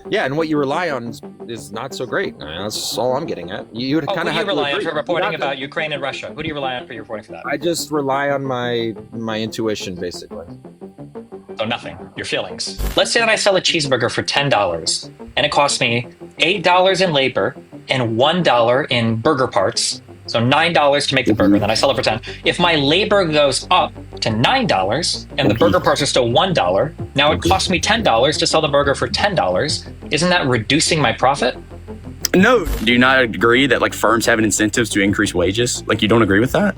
Yeah, and what you rely on is not so great. I mean, that's all I'm getting at. You would Oh, kind who of do you have to rely on agree. for You'd reporting have to, about Ukraine and Russia? Who do you rely on for your reporting for that? I just rely on my intuition, basically. So nothing. Your feelings. Let's say that I sell a cheeseburger for $10 and it costs me $8 in labor and $1 in burger parts. So $9 to make the burger, and then I sell it for 10. If my labor goes up to $9 and the burger parts are still $1, now it costs me $10 to sell the burger for $10. Isn't that reducing my profit? No, do you not agree that like firms have an incentives to increase wages? Like you don't agree with that?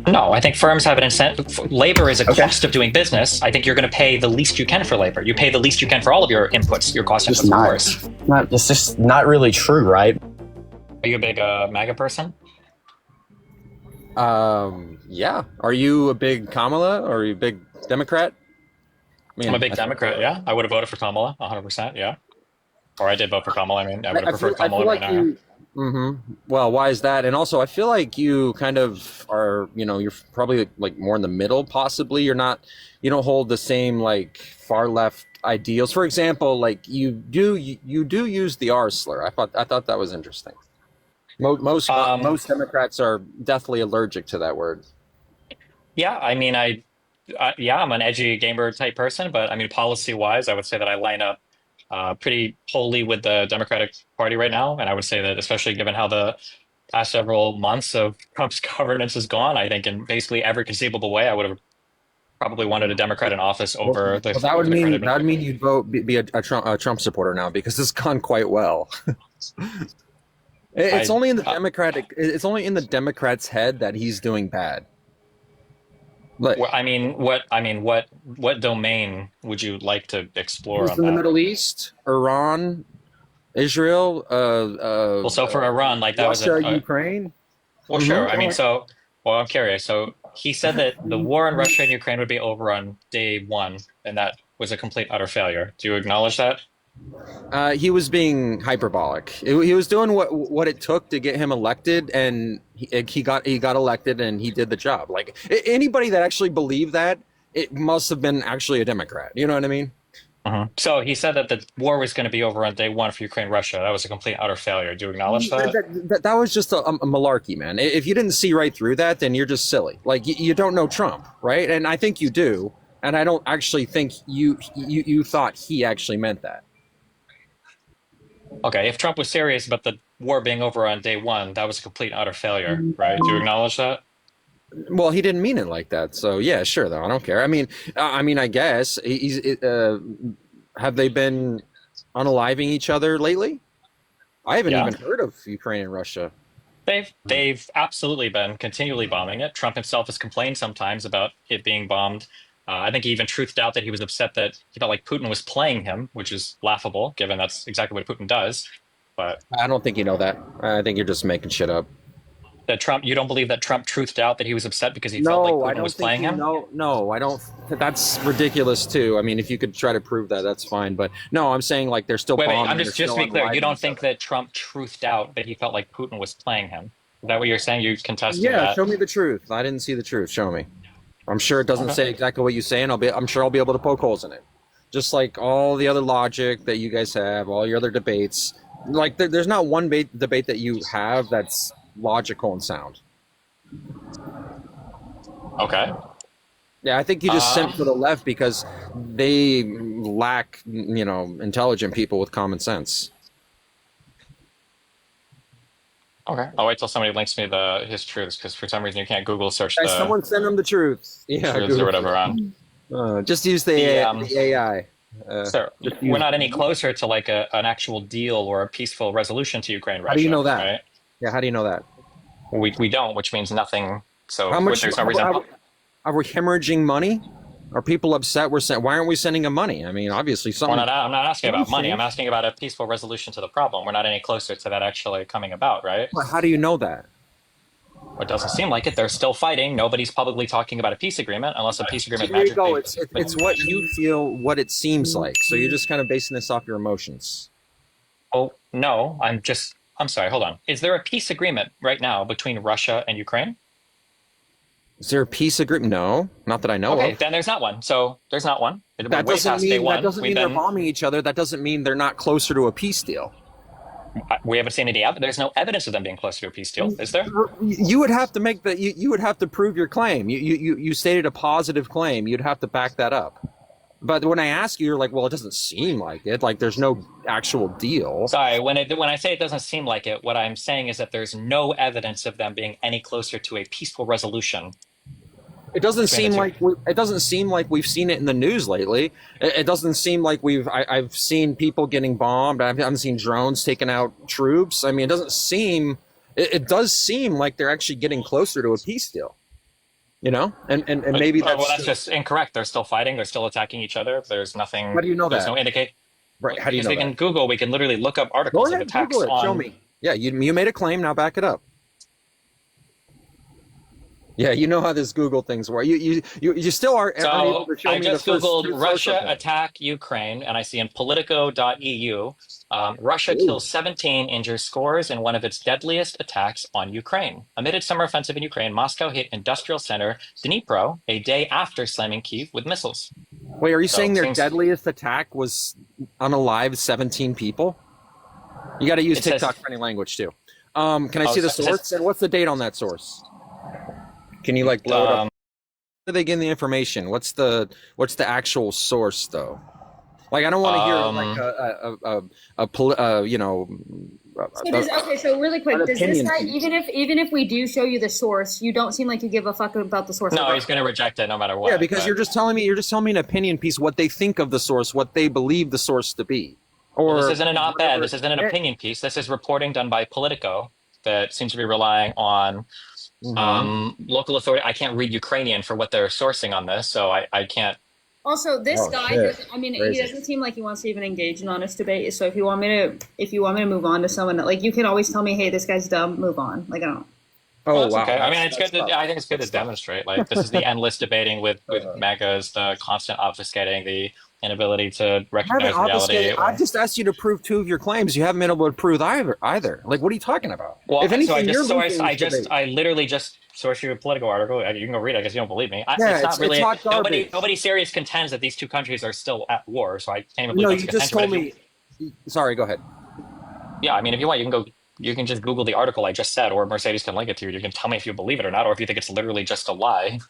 No, I think firms have an incentive. Labor is a Okay. cost of doing business. I think you're going to pay the least you can for labor. You pay the least you can for all of your inputs, your cost Just inputs, of course. not. It's just not really true, right? Are you a big MAGA person? Yeah. Are you a big Kamala or are you a big Democrat? I I'm a mean, big Democrat. Yeah, I would have voted for Kamala 100%. Yeah, or I did vote for Kamala. I mean, I would have preferred I feel Kamala right like now. Yeah. you. Well, why is that? And also, I feel like you kind of are. You're probably like more in the middle. Possibly, you're not. You don't hold the same like far left ideals. For example, like you do use the R slur. I thought that was interesting. Um, Most Democrats are deathly allergic to that word. yeah, I mean, yeah, I'm an edgy gamer type person, but I mean, policy wise, I would say that I line up pretty wholly with the Democratic Party right now, and I would say that especially given how the past several months of Trump's governance has gone, I think in basically every conceivable way, I would have probably wanted a Democrat in office over Well, the current that would administration. mean you'd be a Trump supporter now because it's gone quite well. It's I only in the Democratic. It's only in the Democrats' head that he's doing bad. But what domain would you like to explore he's on in the that? Middle East, Iran, Israel, Well, so for Iran, like that was Russia, Ukraine. well, sure. I Go mean, ahead. so, well, I'm curious. So he said that the war in Russia and Ukraine would be over on day one, and that was a complete utter failure. Do you acknowledge that? He was being hyperbolic. He was doing what it took to get him elected, and he got elected, and he did the job. Like anybody that actually believed that, it must have been actually a Democrat. You know what I mean? So he said that the war was going to be over on day one for Ukraine, Russia. That was a complete utter failure. Do you acknowledge that? That was just a malarkey, man. If you didn't see right through that, then you're just silly. Like you don't know Trump, right? And I think you do, and I don't actually think you thought he actually meant that. Okay, if Trump was serious about the war being over on day one, that was a complete utter failure, right? Do you acknowledge that? Well, he didn't mean it like that. So yeah, sure though. I don't care. I guess have they been unaliving each other lately? I haven't Yeah. even heard of Ukraine and Russia. They've absolutely been continually bombing it. Trump himself has complained sometimes about it being bombed. I think he even truthed out that he was upset that he felt like Putin was playing him, which is laughable, given that's exactly what Putin does. But I don't think you know that. I think you're just making shit up. that Trump, you don't believe that Trump truthed out that he was upset because he felt like No, I Putin was don't think playing you him? know. No, I don't. That's ridiculous too. I mean, if you could try to prove that, that's fine. But no, I'm saying like they're still Wait. I'm bombing. They're just still to be clear. You unaliving don't each think other. that Trump truthed out that he felt like Putin was playing him? Is that what you're saying? You contesting Yeah, that? show me the truth. I didn't see the truth. Show me. I'm sure it doesn't Okay. say exactly what you say, and I'm sure I'll be able to poke holes in it. Just like all the other logic that you guys have, all your other debates. Like there's not one debate that you have that's logical and sound. Okay. Yeah, I think you just Uh, sent for the left because they lack, intelligent people with common sense. okay. I'll wait till somebody links me his truths because for some reason you can't Google search Guys, the someone send them the truth. Yeah, truths or Google. whatever on Just use the the AI. so Just we're use. not any closer to like an actual deal or a peaceful resolution to Ukraine How do you Russia, know that? right? Yeah, how do you know that? We don't, which means nothing. How So much there's no reason. are we hemorrhaging money? Are people upset? Why aren't we sending them money? I mean, obviously something. I'm not asking about Something's money. I'm changed. asking about a peaceful resolution to the problem. We're not any closer to that actually coming about, right? But how do you know that? It doesn't seem like it. They're still fighting. Nobody's publicly talking about a peace agreement unless a peace agreement There you go. magically. It's what you feel, what it seems like. So you're just kind of basing this off your emotions. Oh no, I'm sorry. Hold on. Is there a peace agreement right now between Russia and Ukraine? Is there a peace agreement? No, not that I know Okay, of. then there's not one. So there's not one. We're That way doesn't past day mean one. that doesn't mean they're bombing each other. That doesn't mean they're not closer to a peace deal. We haven't seen any evidence. There's no evidence of them being closer to a peace deal, is there? You would have to make the you would have to prove your claim. You stated a positive claim. You'd have to back that up. But when I ask you, you're like, well, it doesn't seem like it. Like there's no actual deal. Sorry, when I say it doesn't seem like it, what I'm saying is that there's no evidence of them being any closer to a peaceful resolution. It doesn't between seem the two. like it doesn't seem like we've seen it in the news lately. It doesn't seem like I've seen people getting bombed. I haven't seen drones taking out troops. I mean, it doesn't seem. It does seem like they're actually getting closer to a peace deal. You know, and maybe that's well, that's just incorrect. They're still fighting. They're still attacking each other. There's nothing. How do you know There's that? no indicate. Right? How do you Because know we can that? Google. We can literally look up Go articles of ahead, attacks Google it. on. Show me. Yeah, you made a claim. Now back it up. Yeah, you know how this Google things work. You still aren't able So to show I me just the first Googled two Russia sources. attack Ukraine, and I see in Politico.eu, Russia Ooh. kills 17, injures scores in one of its deadliest attacks on Ukraine. Amid its summer offensive in Ukraine, Moscow hit industrial center Dnipro a day after slamming Kyiv with missiles. Wait, are you So saying it their seems deadliest attack was unalive 17 people? You got to use it says TikTok for any language too. Can I see the it says source? And what's the date on that source? Can you like blow it up? Where are they getting the information? What's the actual source though? Like I don't want to hear like you know. So really quick, an does this opinion guy, piece. even if we do show you the source, you don't seem like you give a fuck about the source. no, he's going to reject it no matter what. Yeah, because but- you're just telling me an opinion piece, what they think of the source, what they believe the source to be. Or Well, this isn't an op-ed. whatever. This isn't an opinion piece. This is reporting done by Politico that seems to be relying on local authority. I can't read Ukrainian for what they're sourcing on this, so I can't. Also, this Oh, guy shit. doesn't. I mean, Crazy. he doesn't seem like he wants to even engage in honest debate. So if you want me to move on to someone that, like, you can always tell me, hey, this guy's dumb. Move on. Like I don't. Oh Well, that's wow! okay. I mean, That's it's good. tough. I think it's good to demonstrate. Like this is the endless debating with MAGAs, the constant obfuscating, the inability to I haven't recognize reality. obfuscated. I've just asked you to prove two of your claims. You haven't been able to prove either. Like, what are you talking about? Well, if anything, so you're losing this debate. I literally just sourced you a Politico article. You can go read it. I guess you don't believe me. Yeah, It's not really. hot garbage. Nobody serious contends that these two countries are still at war. So I can't even No, believe you that's a just contention. told me. Sorry, go ahead. Yeah, I mean, if you want, you can go. You can just Google the article I just said, or Mercedes can link it to you. You can tell me if you believe it or not, or if you think it's literally just a lie.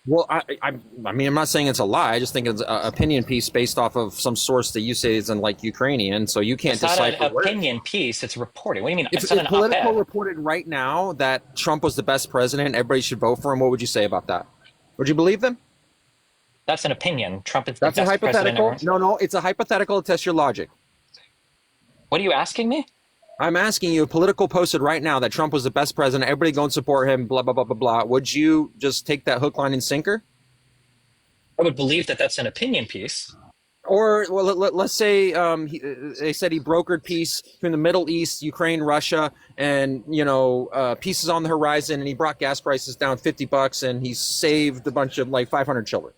Well, I mean, I'm not saying it's a lie. I just think it's an opinion piece based off of some source that you say isn't like Ukrainian, so you can't It's not decipher an where. opinion piece. It's reporting. What do you mean? If It's not an Politico op-ed. reported right now that Trump was the best president, everybody should vote for him. What would you say about that? Would you believe them? That's an opinion. Trump is the That's a best president hypothetical. ever. No, it's a hypothetical to test your logic. What are you asking me? I'm asking you, Politico posted right now that Trump was the best president. Everybody go and support him. Blah blah blah blah blah. Would you just take that hook, line, and sinker? I would believe that that's an opinion piece. Or well, let's say they said he brokered peace between the Middle East, Ukraine, Russia, and peace is on the horizon, and he brought gas prices down $50, and he saved a bunch of like 500 children.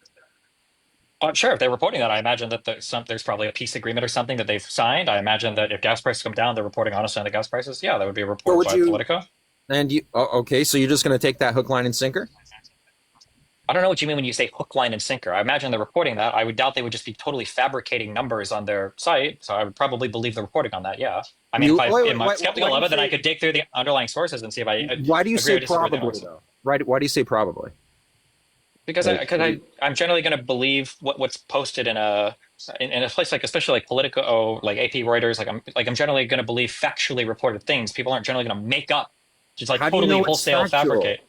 Sure, if they're reporting that, I imagine that there's probably a peace agreement or something that they've signed. I imagine that if gas prices come down, they're reporting honestly on the gas prices. Yeah, that would be a report would by you- Politico. And you okay? So you're just going to take that hook, line, and sinker? I don't know what you mean when you say hook, line, and sinker. I imagine they're reporting that. I would doubt they would just be totally fabricating numbers on their site. So I would probably believe the reporting on that. Yeah. I mean, if I'm skeptical of it, then I could dig through the underlying sources and see if I Why do you agree or say disagree with probably those. though? Right? Why do you say probably? Because I'm generally going to believe what's posted in a place like, especially like Politico, like AP, Reuters. I'm generally going to believe factually reported things. People aren't generally going to make up, just like How do you totally know it's wholesale factual? fabricate.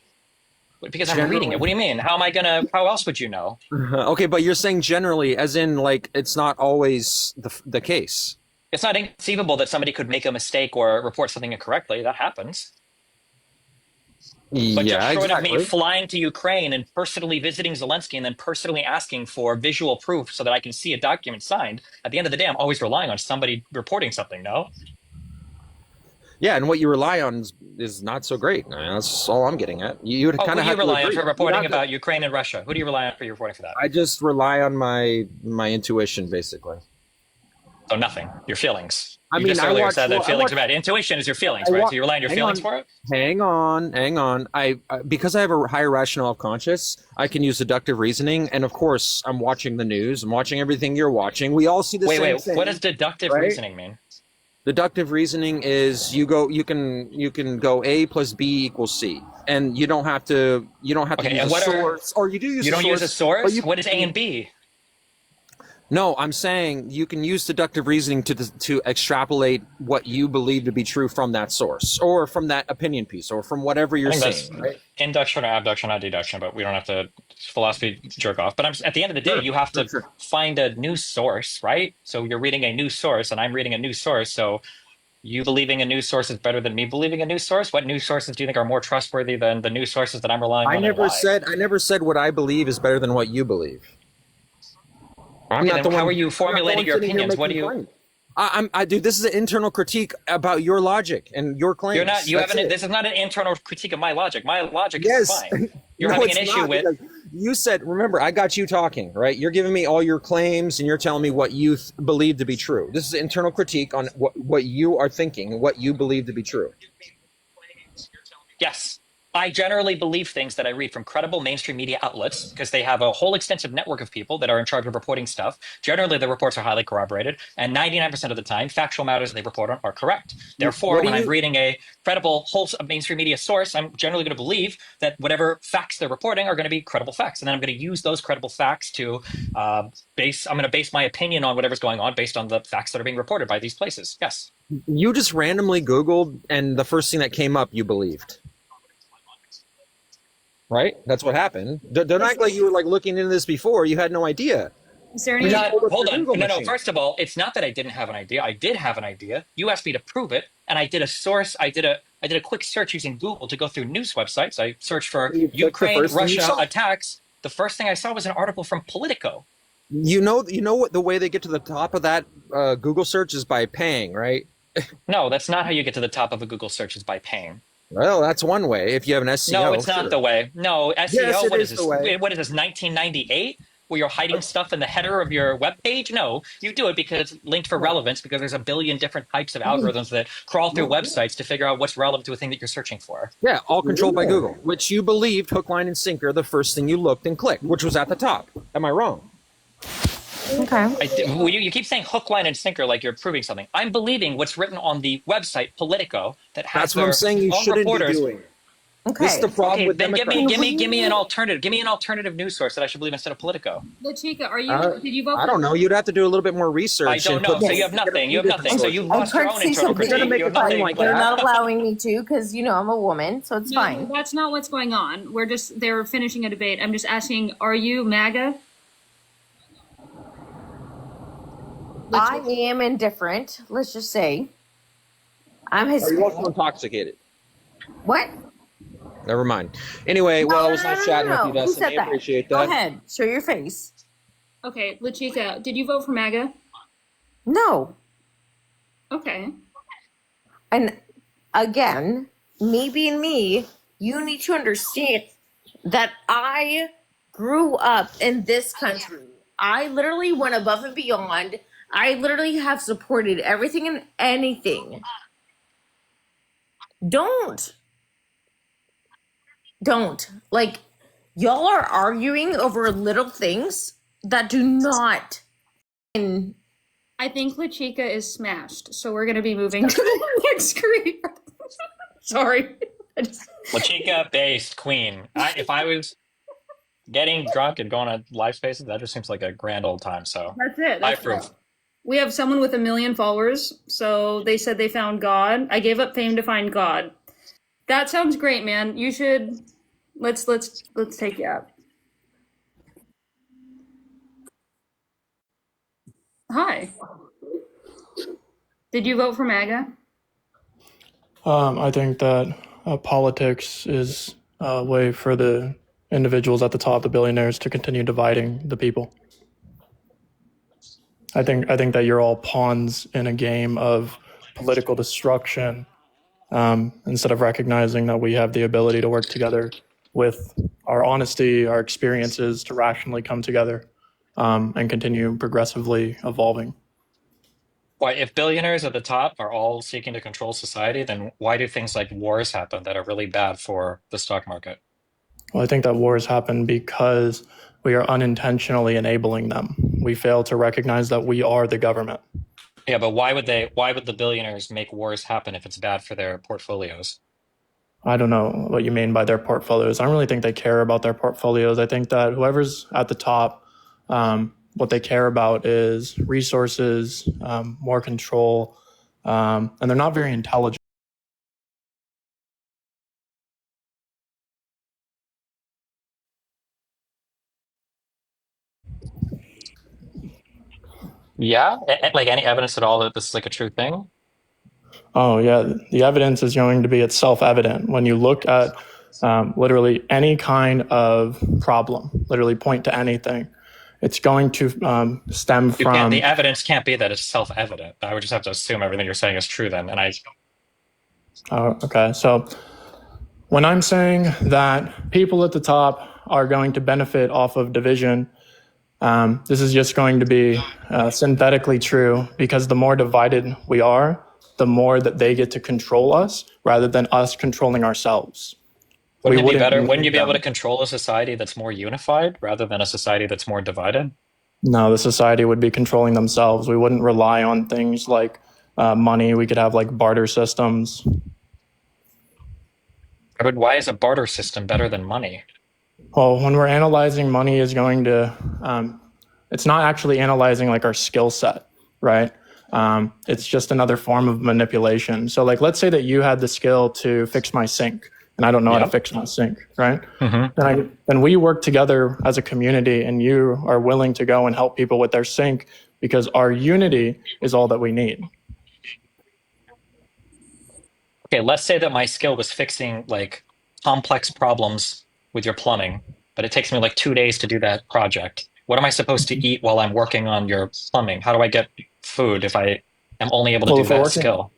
Because I'm reading it. What do you mean? How am I gonna? How else would you know? Okay, but you're saying generally, as in like it's not always the case. It's not inconceivable that somebody could make a mistake or report something incorrectly. That happens. But Yeah, just short exactly. of me flying to Ukraine and personally visiting Zelensky and then personally asking for visual proof so that I can see a document signed, at the end of the day, I'm always relying on somebody reporting something, no? Yeah, and what you rely on is not so great. I mean, that's all I'm getting at. You would Oh, kind who of do you have to rely on agree. for reporting You have to- about Ukraine and Russia? Who do you rely on for your reporting for that? I just rely on my intuition, basically. So nothing. Your feelings. I You mean, just I earlier watch. said that I feelings watch. are bad. Intuition is your feelings, I right? wa- So you rely on your hang feelings on, for it? hang on, hang on. Because I have a higher rational conscious, I can use deductive reasoning, and of course, I'm watching the news. I'm watching everything you're watching. We all see the same Wait. thing, What does deductive right? reasoning mean? Deductive reasoning is you can go A plus B equals C, and you don't have to Okay, use and a what are source, or you do use you a don't use a source, but source? you What is A and B? no, I'm saying you can use deductive reasoning to extrapolate what you believe to be true from that source, or from that opinion piece, or from whatever I you're think that's seeing, right? induction or abduction, not deduction, but we don't have to philosophy jerk off. But at the end of the day, Sure, you have sure, to sure. find a new source, right? So you're reading a new source, and I'm reading a new source. So you believing a news source is better than me believing a news source? What news sources do you think are more trustworthy than the news sources that I'm relying on, and why? I never said what I believe is better than what you believe. I'm Okay, not then the how one. are you I'm not the formulating one your sitting here opinions? What do making you? claims. I do. This is an internal critique about your logic and your You're not. claims. You That's haven't. it. This is not an internal critique of my logic. My logic is Yes. fine. You're No, having an it's issue not, with. because you said. Remember, I got you talking, right? You're giving me all your claims, and you're telling me what you believe to be true. This is an internal critique on what you are thinking and what you believe to be true. Yes. I generally believe things that I read from credible mainstream media outlets because they have a whole extensive network of people that are in charge of reporting stuff. Generally, the reports are highly corroborated, and 99% of the time, factual matters they report on are correct. Therefore, What do when I'm you? reading a credible, whole mainstream media source, I'm generally going to believe that whatever facts they're reporting are going to be credible facts, and then I'm going to use those credible facts to base. I'm going to base my opinion on whatever's going on based on the facts that are being reported by these places. Yes. You just randomly Googled, and the first thing that came up, you believed. Right? That's what happened. Don't act like you were like looking into this before. You had no idea. Is there You any? just Not, pulled up hold your on. Google No. machine. First of all, it's not that I didn't have an idea. I did have an idea. You asked me to prove it, and I did a source. I did a quick search using Google to go through news websites. I searched for You clicked the Ukraine first thing you Russia saw. attacks. The first thing I saw was an article from Politico. You know what the way they get to the top of that Google search is by paying, right? No, that's not how you get to the top of a Google search is by paying. Well, that's one way. If you have an SEO, No, it's not sure. the way. No, Yes, SEO. it What is is the this? way. What is this? 1998, where you're hiding stuff in the header of your web page? No, you do it because it's linked for relevance. Because there's a billion different types of algorithms that crawl through websites to figure out what's relevant to a thing that you're searching for. Yeah, all controlled by Google, which you believed hook, line, and sinker the first thing you looked and clicked, which was at the top. Am I wrong? Okay. You keep saying hook, line, and sinker like you're proving something. I'm believing what's written on the website Politico that has That's what I'm their saying. You own shouldn't reporters. be doing. Okay. This is the problem Okay, with then Democrats. give me an alternative. Give me an alternative news source that I should believe instead of Politico. La Chica, are you? Did you vote? I don't know. You'd have to do a little bit more research. I don't and know. put- So you have nothing. You have nothing. So you I'm lost your trying to own say internal something. You're gonna critique. make You a have claim nothing. like They're that. not allowing me to because I'm a woman, so it's No, fine. that's not what's going on. They're finishing a debate. I'm just asking, are you MAGA? I am indifferent. Let's just say I'm his. Are you also intoxicated? What? Never mind. Anyway, well, it was nice chatting with you, Who Dustin. said I that? appreciate Go that. ahead. Show your face. Okay, La Chica, did you vote for MAGA? No. Okay. And again, me being me, you need to understand that I grew up in this country. I literally went above and beyond. I literally have supported everything and anything. Don't. Like, y'all are arguing over little things that do not. In I think La Chica is smashed, so we're gonna be moving to the next career. Sorry. La Chica based queen. If I was getting drunk and going on live spaces, that just seems like a grand old time. So That's it. I That's approve. it. We have someone with 1 million followers, so they said they found God. I gave up fame to find God. That sounds great, man. You should let's take you out. Hi. Did you vote for MAGA? I think that politics is a way for the individuals at the top, the billionaires, to continue dividing the people. I think that you're all pawns in a game of political destruction, instead of recognizing that we have the ability to work together with our honesty, our experiences, to rationally come together and continue progressively evolving. Why, if billionaires at the top are all seeking to control society, then why do things like wars happen that are really bad for the stock market? Well, I think that wars happen because we are unintentionally enabling them. We fail to recognize that we are the government. Yeah, but why would the billionaires make wars happen if it's bad for their portfolios? I don't know what you mean by their portfolios. I don't really think they care about their portfolios. I think that whoever's at the top, what they care about is resources, more control, and they're not very intelligent. Yeah, like any evidence at all that this is like a true thing? Oh, yeah. The evidence is going to be it's self-evident. When you look at literally any kind of problem, literally point to anything, it's going to stem from. The evidence can't be that it's self-evident. I would just have to assume everything you're saying is true then. And I. Oh, okay. So when I'm saying that people at the top are going to benefit off of division, this is just going to be synthetically true because the more divided we are, the more that they get to control us rather than us controlling ourselves. Wouldn't it be better? Wouldn't you be able to control a society that's more unified rather than a society that's more divided? No, the society would be controlling themselves. We wouldn't rely on things like money. We could have like barter systems. But why is a barter system better than money? Well, when we're analyzing money is going to, it's not actually analyzing like our skill set, right? It's just another form of manipulation. So like, let's say that you had the skill to fix my sink and I don't know how to fix my sink, right? Mm-hmm. Then we work together as a community and you are willing to go and help people with their sink because our unity is all that we need. Okay, let's say that my skill was fixing like complex problems with your plumbing, but it takes me like 2 days to do that project. What am I supposed to eat while I'm working on your plumbing? How do I get food if I am only able to do that skill?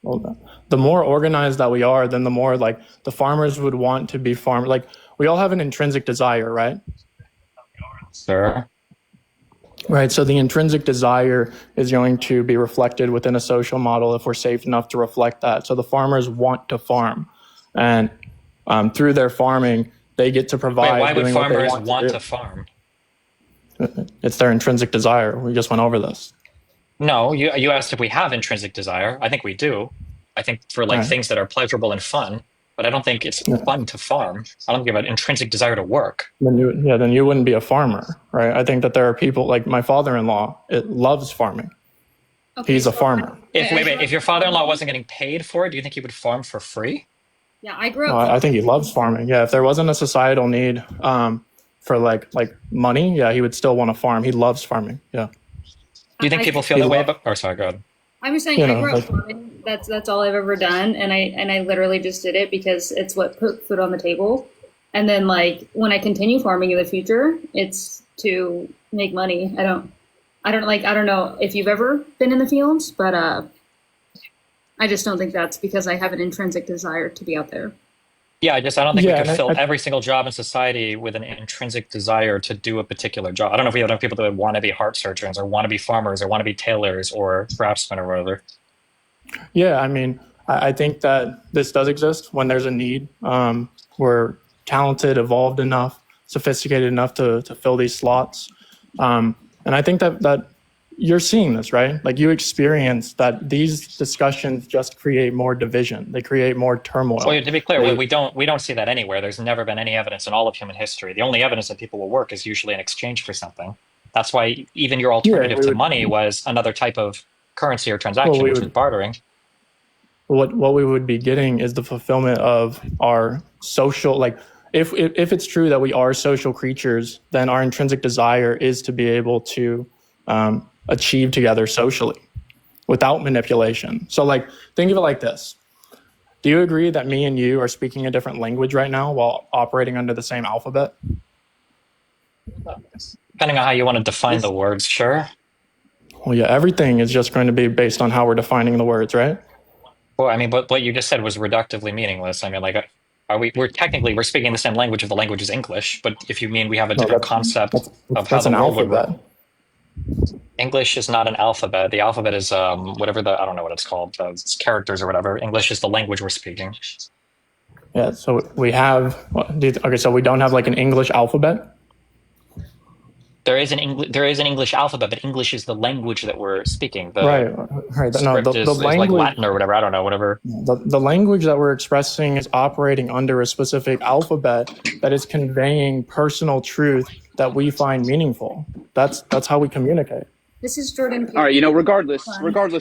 Well, the more organized that we are, then the more like the farmers would want to be farmed. Like we all have an intrinsic desire, right? Sure. Right. So the intrinsic desire is going to be reflected within a social model if we're safe enough to reflect that. So the farmers want to farm, and through their farming, they get to provide. Wait, why would farmers want to farm? It's their intrinsic desire. We just went over this. No, you asked if we have intrinsic desire. I think we do. I think for like things that are pleasurable and fun, but I don't think it's fun to farm. I don't think you have an intrinsic desire to work. Then you wouldn't be a farmer, right? I think that there are people like my father-in-law. It loves farming. Okay, he's a farmer. If your father-in-law wasn't getting paid for it, do you think he would farm for free? Yeah, I grew up. I think he loves farming. Yeah, if there wasn't a societal need for like money, yeah, he would still want to farm. He loves farming. Yeah. Do you think people feel that way about? Or sorry, go ahead. I was saying I grew up farming. That's all I've ever done, and I literally just did it because it's what put food on the table. And then like when I continue farming in the future, it's to make money. I don't know if you've ever been in the fields, but I just don't think that's because I have an intrinsic desire to be out there. Yeah, I don't think we could fill every single job in society with an intrinsic desire to do a particular job. I don't know if we have enough people that would want to be heart surgeons or want to be farmers or want to be tailors or craftsmen or whatever. Yeah, I mean, I think that this does exist when there's a need. We're talented, evolved enough, sophisticated enough to fill these slots. And I think that you're seeing this, right? Like you experience that these discussions just create more division. They create more turmoil. Well, to be clear, we don't see that anywhere. There's never been any evidence in all of human history. The only evidence that people will work is usually in exchange for something. That's why even your alternative to money was another type of currency or transaction, which was bartering. What we would be getting is the fulfillment of our social, like if it's true that we are social creatures, then our intrinsic desire is to be able to achieve together socially without manipulation. So like, think of it like this. Do you agree that me and you are speaking a different language right now while operating under the same alphabet? Depending on how you want to define the words, sure. Well, yeah, everything is just going to be based on how we're defining the words, right? Well, I mean, but what you just said was reductively meaningless. I mean, like, we're speaking the same language if the language is English, but if you mean we have a different concept of how the world would work. English is not an alphabet. The alphabet is whatever I don't know what it's called. It's characters or whatever. English is the language we're speaking. Yeah, so we have, okay, so we don't have like an English alphabet? There is an English alphabet, but English is the language that we're speaking. The Right. No, script the is like language, Latin or whatever. I don't know, whatever. the language that we're expressing is operating under a specific alphabet that is conveying personal truth that we find meaningful. That's how we communicate. This is Jordan. All right, regardless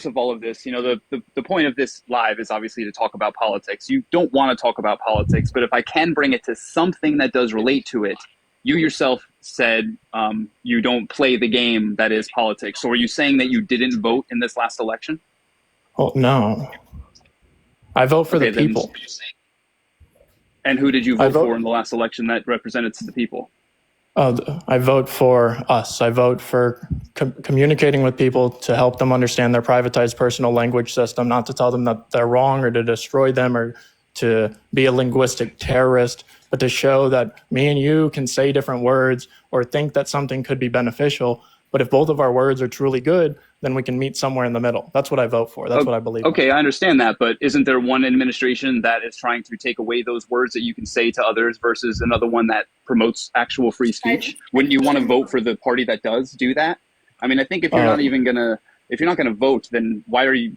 of all of this, the point of this live is obviously to talk about politics. You don't want to talk about politics, but if I can bring it to something that does relate to it, you yourself said you don't play the game that is politics. So are you saying that you didn't vote in this last election? Oh, no. I vote for the people. And who did you vote for in the last election that represented the people? I vote for us. I vote for communicating with people to help them understand their privatized personal language system, not to tell them that they're wrong or to destroy them or to be a linguistic terrorist, but to show that me and you can say different words or think that something could be beneficial. But if both of our words are truly good, then we can meet somewhere in the middle. That's what I vote for. That's what I believe. Okay, I understand that, but isn't there one administration that is trying to take away those words that you can say to others versus another one that promotes actual free speech? Wouldn't you want to vote for the party that does do that? I mean, I think if you're not gonna vote, then why are you?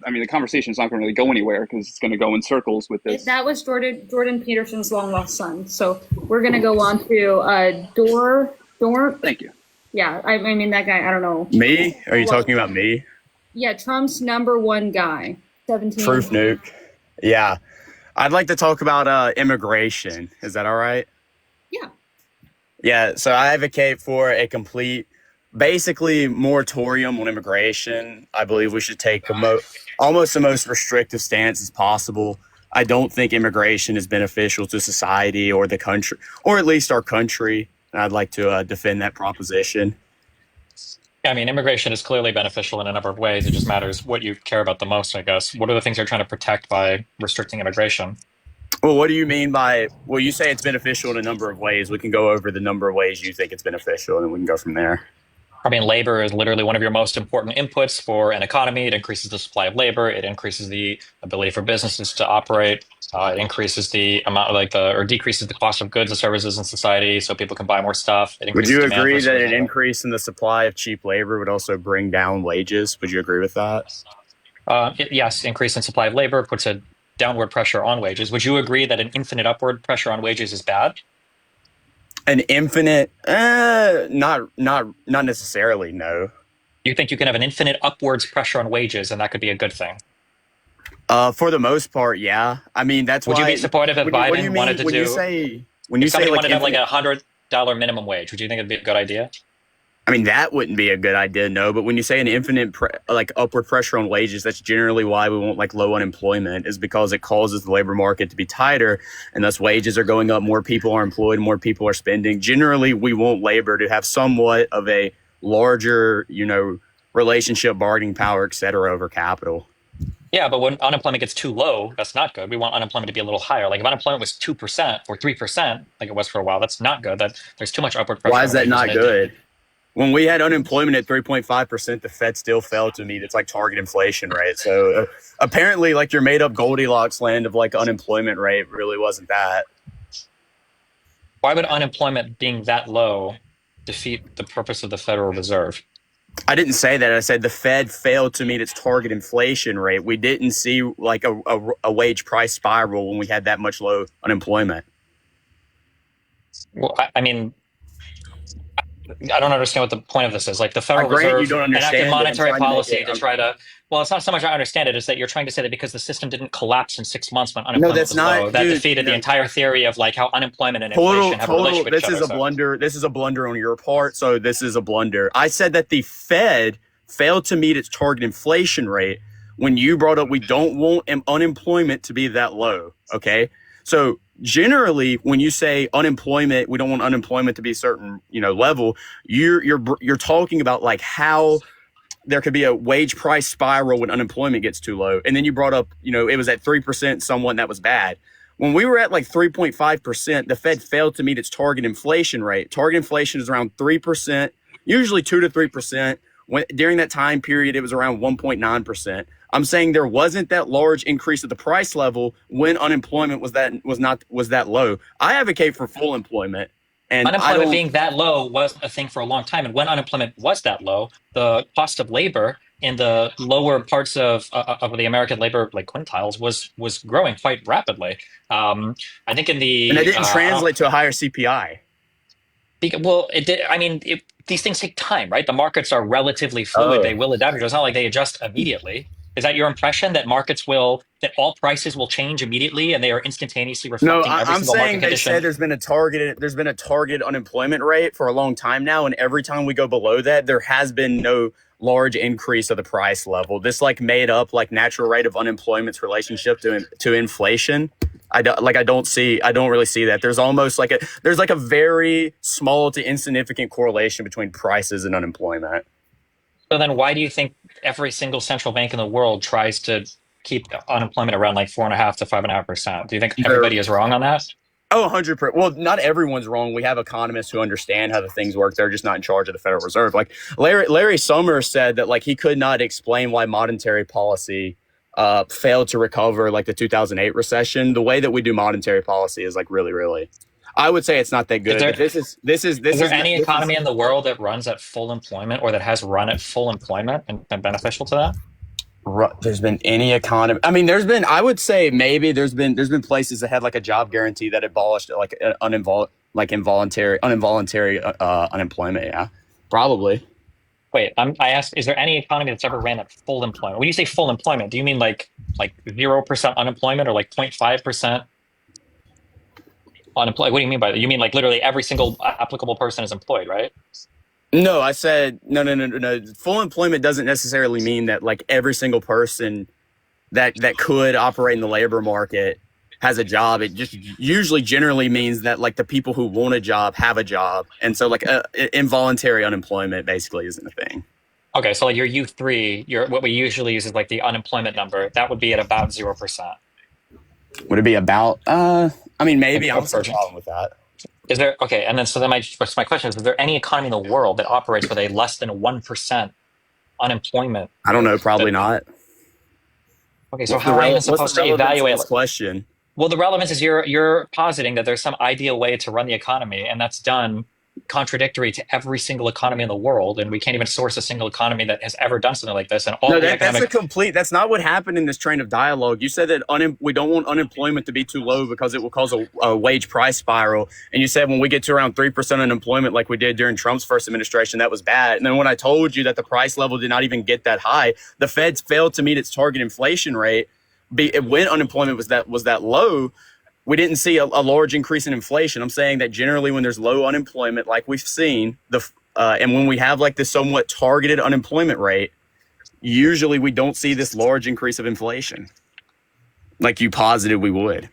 I mean, the conversation's not going to really go anywhere because it's going to go in circles with this. That was Jordan Peterson's long lost son. So we're going to go on to Dor. Thank you. Yeah, I mean, that guy, I don't know. Me? Are you talking about me? Yeah, Trump's #1 guy. 17. Proof nuke. Yeah. I'd like to talk about immigration. Is that all right? Yeah. Yeah, so I advocate for a complete, basically, moratorium on immigration. I believe we should take almost the most restrictive stance as possible. I don't think immigration is beneficial to society or the country, or at least our country. And I'd like to defend that proposition. I mean, immigration is clearly beneficial in a number of ways. It just matters what you care about the most, I guess. What are the things you're trying to protect by restricting immigration? Well, what do you mean by, well, you say it's beneficial in a number of ways. We can go over the number of ways you think it's beneficial, and then we can go from there. I mean, labor is literally one of your most important inputs for an economy. It increases the supply of labor. It increases the ability for businesses to operate. It increases the amount, or decreases the cost of goods and services in society, so people can buy more stuff. Would you agree that an increase in the supply of cheap labor would also bring down wages? Would you agree with that? Yes, increase in supply of labor puts a downward pressure on wages. Would you agree that an infinite upward pressure on wages is bad? An infinite, not necessarily, no. You think you can have an infinite upwards pressure on wages, and that could be a good thing? For the most part, yeah. I mean, that's why. Would you be supportive if Biden wanted to do? When you say wanted to have like $100 minimum wage, would you think it'd be a good idea? I mean, that wouldn't be a good idea, no. But when you say an infinite upward pressure on wages, that's generally why we want low unemployment, is because it causes the labor market to be tighter, and thus wages are going up. More people are employed, more people are spending. Generally, we want labor to have somewhat of a larger, relationship, bargaining power, et cetera, over capital. Yeah, but when unemployment gets too low, that's not good. We want unemployment to be a little higher. Like if unemployment was 2% or 3%, like it was for a while, that's not good. There's too much upward pressure. Why is that not good? When we had unemployment at 3.5%, the Fed still failed to meet its target inflation rate. So apparently, your made up Goldilocks land of unemployment rate really wasn't that. Why would unemployment being that low defeat the purpose of the Federal Reserve? I didn't say that. I said the Fed failed to meet its target inflation rate. We didn't see a wage price spiral when we had that much low unemployment. Well, I mean, I don't understand what the point of this is. Like the Federal Reserve enacted monetary policy to try to. Well, it's not so much I understand it. It's that you're trying to say that because the system didn't collapse in 6 months when unemployment was low, that defeated the entire theory of how unemployment and inflation have a relationship with each other. This is a blunder. This is a blunder on your part. So this is a blunder. I said that the Fed failed to meet its target inflation rate when you brought up we don't want unemployment to be that low. Okay, so generally, when you say unemployment, we don't want unemployment to be a certain level. You're talking about how there could be a wage price spiral when unemployment gets too low. And then you brought up, it was at 3%, somewhat, and that was bad. When we were at 3.5%, the Fed failed to meet its target inflation rate. Target inflation is around 3%, usually 2 to 3%. during that time period, it was around 1.9%. I'm saying there wasn't that large increase at the price level when unemployment was that low. I advocate for full employment, and Unemployment being that low was a thing for a long time. And when unemployment was that low, the cost of labor in the lower parts of the American labor like quintiles was growing quite rapidly. I think in the and it didn't translate to a higher CPI. Well, it did. I mean, these things take time, right? The markets are relatively fluid. They will adapt. It's not like they adjust immediately. Is that your impression that that all prices will change immediately and they are instantaneously reflecting every I'm single saying market condition? said there's been a targeted unemployment rate for a long time now, and every time we go below that, there has been no large increase of the price level. This like made up like natural rate of unemployment's relationship to inflation. I don't really see that. There's almost like a very small to insignificant correlation between prices and unemployment. So then why do you think every single central bank in the world tries to keep unemployment around like 4.5 to 5.5%? Do you think everybody is wrong on that? Oh, 100%. Well, not everyone's wrong. We have economists who understand how the things work. They're just not in charge of the Federal Reserve. Like Larry Summers said that like he could not explain why monetary policy failed to recover like the 2008 recession. The way that we do monetary policy is like really, I would say it's not that good. Is there any economy in the world that runs at full employment or that has run at full employment and been beneficial to that? There's been any economy. I mean, I would say maybe there's been places that had like a job guarantee that abolished like involuntary unemployment. Yeah, probably. Wait, I asked, is there any economy that's ever ran at full employment? When you say full employment, do you mean like 0% unemployment or like 0.5% unemployed? What do you mean by that? You mean like literally every single applicable person is employed, right? No, I said no. Full employment doesn't necessarily mean that like every single person that could operate in the labor market has a job. It just usually generally means that like the people who want a job have a job, and so like involuntary unemployment basically isn't a thing. Okay, so like your U3, what we usually use is like the unemployment number. That would be at about 0%. Would it be about? I mean, maybe. I don't have a problem with that. Is there okay? And then so then my question is there any economy in the world that operates with a less than 1% unemployment? I don't know. Probably not. Okay, so how are you supposed to evaluate this question? Well, the relevance is you're positing that there's some ideal way to run the economy, and that's done contradictory to every single economy in the world, and we can't even source a single economy that has ever done something like this. And that's not what happened in this train of dialogue. You said that we don't want unemployment to be too low because it will cause a wage price spiral. And you said when we get to around 3% unemployment, like we did during Trump's first administration, that was bad. And then when I told you that the price level did not even get that high, the Fed's failed to meet its target inflation rate. When unemployment was that low, we didn't see a large increase in inflation. I'm saying that generally when there's low unemployment, like we've seen, and when we have like this somewhat targeted unemployment rate, usually we don't see this large increase of inflation like you posited we would.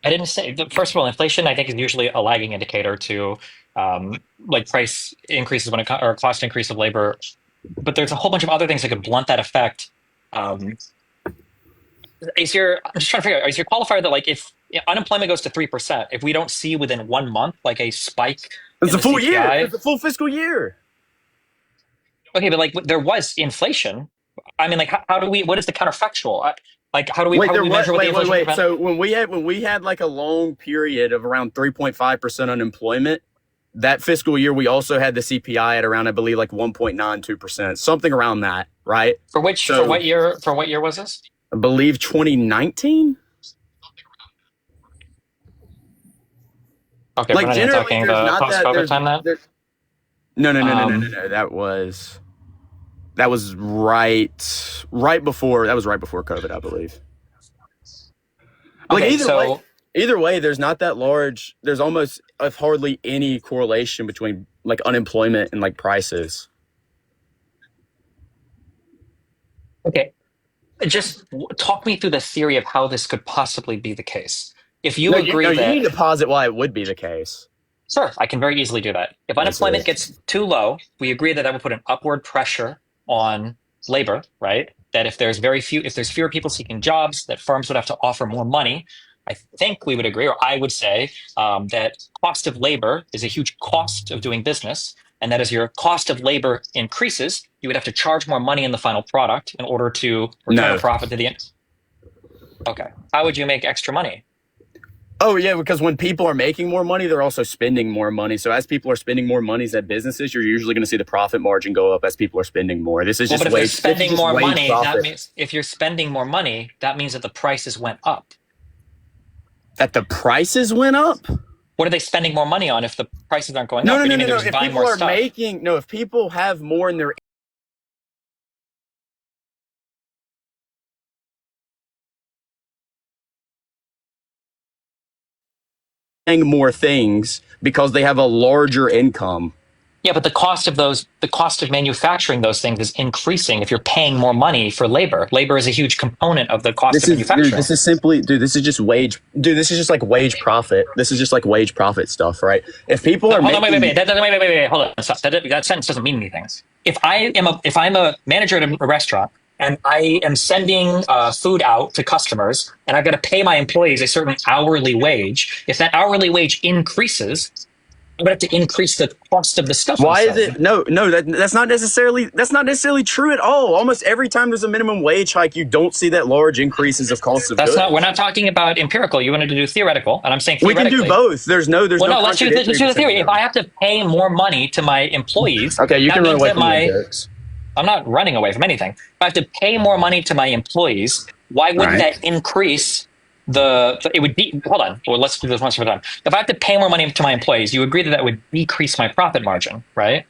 I didn't say, first of all, inflation I think is usually a lagging indicator to like price increases or cost increase of labor. But there's a whole bunch of other things that could blunt that effect. I'm just trying to figure out, is your qualifier that like if unemployment goes to 3%, if we don't see within 1 month like a spike, it's a full year. It's a full fiscal year. Okay, but like there was inflation. I mean, like what is the counterfactual? Like how do we measure what the inflation? Wait. So when we had like a long period of around 3.5% unemployment, that fiscal year we also had the CPI at around, I believe, like 1.92%, something around that, right? For what year was this? I believe 2019. Okay, like generally, talking the post-COVID time then? No. That was right before COVID, I believe. Like okay, either way, there's not that large. There's almost hardly any correlation between like unemployment and like prices. Okay. Just talk me through the theory of how this could possibly be the case. If you agree that... You need to posit why it would be the case. Sure, I can very easily do that. If unemployment gets too low, we agree that would put an upward pressure on labor, right? That if there's fewer people seeking jobs, that firms would have to offer more money. I think we would agree, or I would say, that cost of labor is a huge cost of doing business. and that as your cost of labor increases, you would have to charge more money in the final product in order to return No. a profit to the end. Okay. How would you make extra money? Oh yeah, because when people are making more money, they're also spending more money. So as people are spending more money at businesses, you're usually going to see the profit margin go up as people are spending more. This is Well, just but if wage. you're spending more wage money, that profit. means if you're spending more money, that means that the prices went up. That the prices went up. What are they spending more money on if the prices aren't going No, up? no, What do no, you no, mean no. they're just If buying people more are stuff? if people have more in their more things because they have a larger income. Yeah, but the cost of manufacturing those things is increasing if you're paying more money for labor. Labor is a huge component of the cost of manufacturing. This is simply, this is just wage. Dude, this is just like wage profit. This is just like wage profit stuff, right? If people are Hold on, making, wait, hold on. Stop. That sentence doesn't mean anything. If I'm a manager at a restaurant and I am sending food out to customers and I've got to pay my employees a certain hourly wage, if that hourly wage increases, I'm going to have to increase the cost of the stuff. why is it? No, that's not necessarily true at all. Almost every time there's a minimum wage hike, you don't see that large increases of cost of goods. We're not talking about empirical. You wanted to do theoretical, and I'm saying We can theoretically. do both. There's no Let's do the theory. If I have to pay more money to my employees, okay, you can run away from the empirics. I'm not running away from anything. If I have to pay more money to my employees, why wouldn't that increase it would be, hold on, well, let's do this once at a time. If I have to pay more money to my employees, you agree that that would decrease my profit margin, right?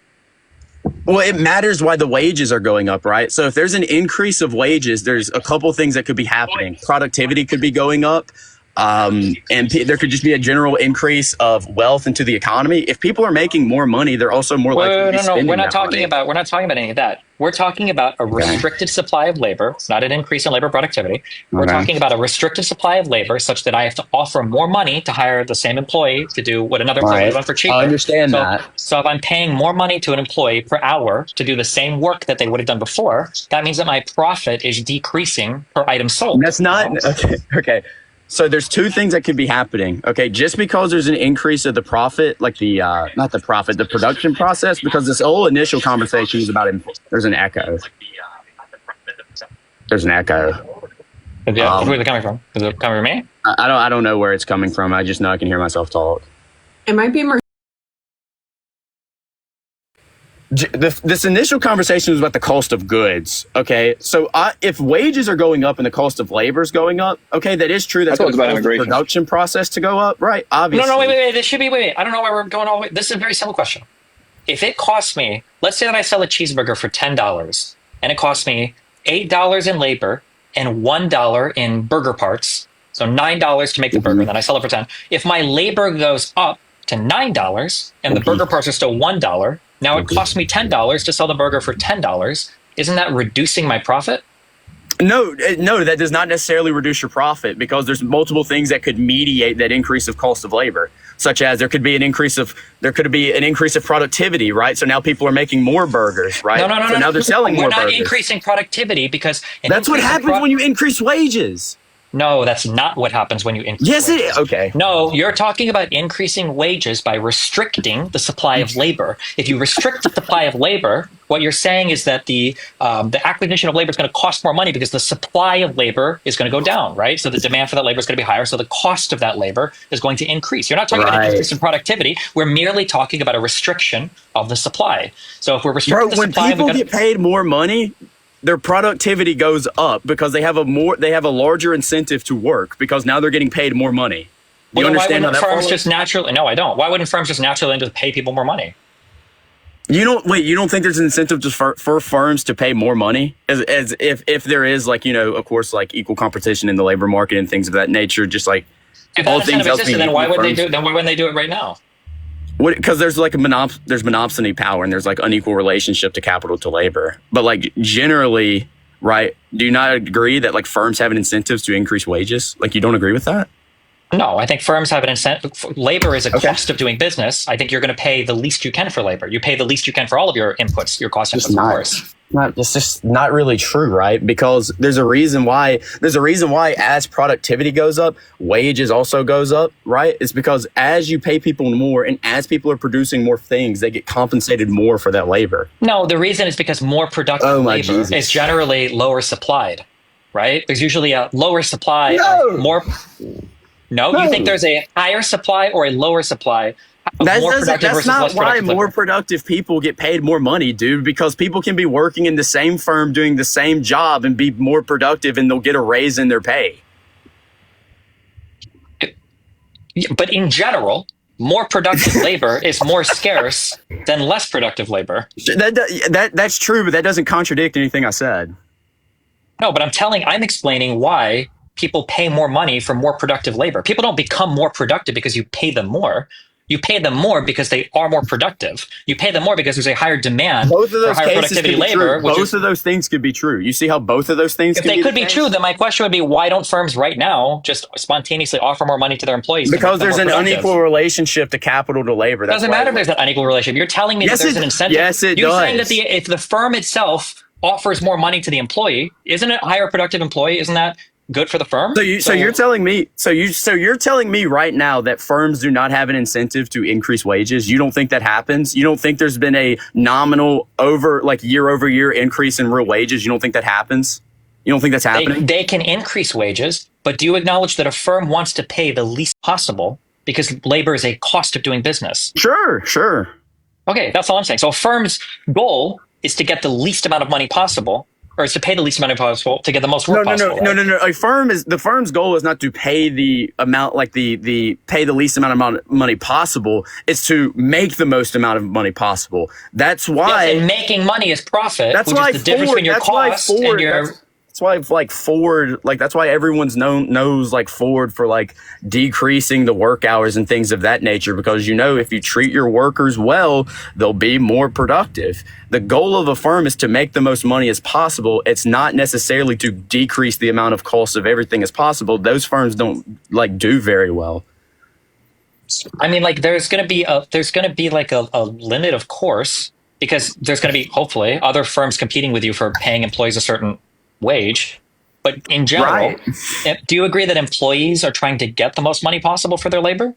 Well, it matters why the wages are going up, right? So if there's an increase of wages, there's a couple things that could be happening. Productivity could be going up. And there could just be a general increase of wealth into the economy. If people are making more money, they're also more likely to be spending we're not that talking money. about any of that. We're talking about a restricted supply of labor, not an increase in labor productivity. We're talking about a restricted supply of labor such that I have to offer more money to hire the same employee to do what another employee would have done for cheaper. I understand that. So if I'm paying more money to an employee per hour to do the same work that they would have done before, that means that my profit is decreasing per item sold. That's not okay. So there's two things that could be happening. Okay, just because there's an increase of the profit, like the not the profit, the production process, because this whole initial conversation is about there's an echo. There's an echo. Yeah, where's it coming from? Is it coming from me? I don't know where it's coming from. I just know I can hear myself talk. It might be more. This initial conversation was about the cost of goods. Okay, so if wages are going up and the cost of labor is going up, okay, that is true. That's going to cause the production process to go up, right? Obviously. No, wait. This should be wait. I don't know why we're going all the way. This is a very simple question. If it costs me, let's say that I sell a cheeseburger for $10, and it costs me $8 in labor and $1 in burger parts, so $9 to make the burger, and then I sell it for $10. If my labor goes up to $9 and the burger parts are still $1. Now it costs me $10 to sell the burger for $10. Isn't that reducing my profit? No, that does not necessarily reduce your profit because there's multiple things that could mediate that increase of cost of labor, such as there could be an increase of productivity, right? So now people are making more burgers, right? No. So now they're selling more burgers. We're not increasing productivity because that's what happens when you increase wages. No, that's not what happens when you increase wages. It is. Okay. No, you're talking about increasing wages by restricting the supply of labor. If you restrict the supply of labor, what you're saying is that the acquisition of labor is going to cost more money because the supply of labor is going to go down, right? So the demand for that labor is going to be higher, so the cost of that labor is going to increase. You're not talking about an increase in productivity. We're merely talking about a restriction of the supply. So if we're restricting the supply, when people get paid more money, their productivity goes up because they have a larger incentive to work because now they're getting paid more money. Do you understand how that firms just naturally? No, I don't. Why wouldn't firms just naturally just pay people more money? You don't think there's an incentive for firms to pay more money as if there is of course equal competition in the labor market and things of that nature, just like if all that things else existed, then why would they do? Then why wouldn't they do it right now? Because there's there's monopsony power and there's unequal relationship to capital to labor. But generally, right? Do you not agree that firms have an incentive to increase wages? You don't agree with that? No, I think firms have an incentive. Labor is a cost of doing business. I think you're going to pay the least you can for labor. You pay the least you can for all of your inputs, your cost inputs, of course. It's just not really true, right? Because there's a reason why as productivity goes up, wages also goes up, right? It's because as you pay people more and as people are producing more things, they get compensated more for that labor. No, the reason is because more productive labor is generally lower supplied, right? There's usually a lower supply of more. No, you think there's a higher supply or a lower supply? That's not why more productive people get paid more money, dude, because people can be working in the same firm doing the same job and be more productive and they'll get a raise in their pay. But in general, more productive labor is more scarce than less productive labor. That's true, but that doesn't contradict anything I said. No, but I'm explaining why people pay more money for more productive labor. People don't become more productive because you pay them more. You pay them more because they are more productive. You pay them more because there's a higher demand for higher productivity labor. Both of those things could be true. You see how both of those things could be true, then my question would be, why don't firms right now just spontaneously offer more money to their employees? Because there's an unequal relationship to capital to labor. It doesn't matter if there's an unequal relationship. You're telling me that there's an incentive. Yes, it does. You're saying that if the firm itself offers more money to the employee, isn't it a higher productive employee? Isn't that good for the firm? So you're telling me right now that firms do not have an incentive to increase wages? You don't think that happens? You don't think there's been a nominal year over year increase in real wages? You don't think that happens? You don't think that's happening? They can increase wages, but do you acknowledge that a firm wants to pay the least possible because labor is a cost of doing business? Sure. Okay, that's all I'm saying. So a firm's goal is to get the least amount of money possible, or is to pay the least amount of possible to get the most work possible. No. The firm's goal is not to pay the amount, pay the least amount of money possible. It's to make the most amount of money possible. That's why and making money is profit. That's why the difference between your cost and your. That's why Ford, that's why everyone's knows Ford for decreasing the work hours and things of that nature, because if you treat your workers well, they'll be more productive. The goal of a firm is to make the most money as possible. It's not necessarily to decrease the amount of cost of everything as possible. Those firms don't do very well. I mean, there's going to be a limit, of course, because there's going to be hopefully other firms competing with you for paying employees a certain wage. But in general, do you agree that employees are trying to get the most money possible for their labor?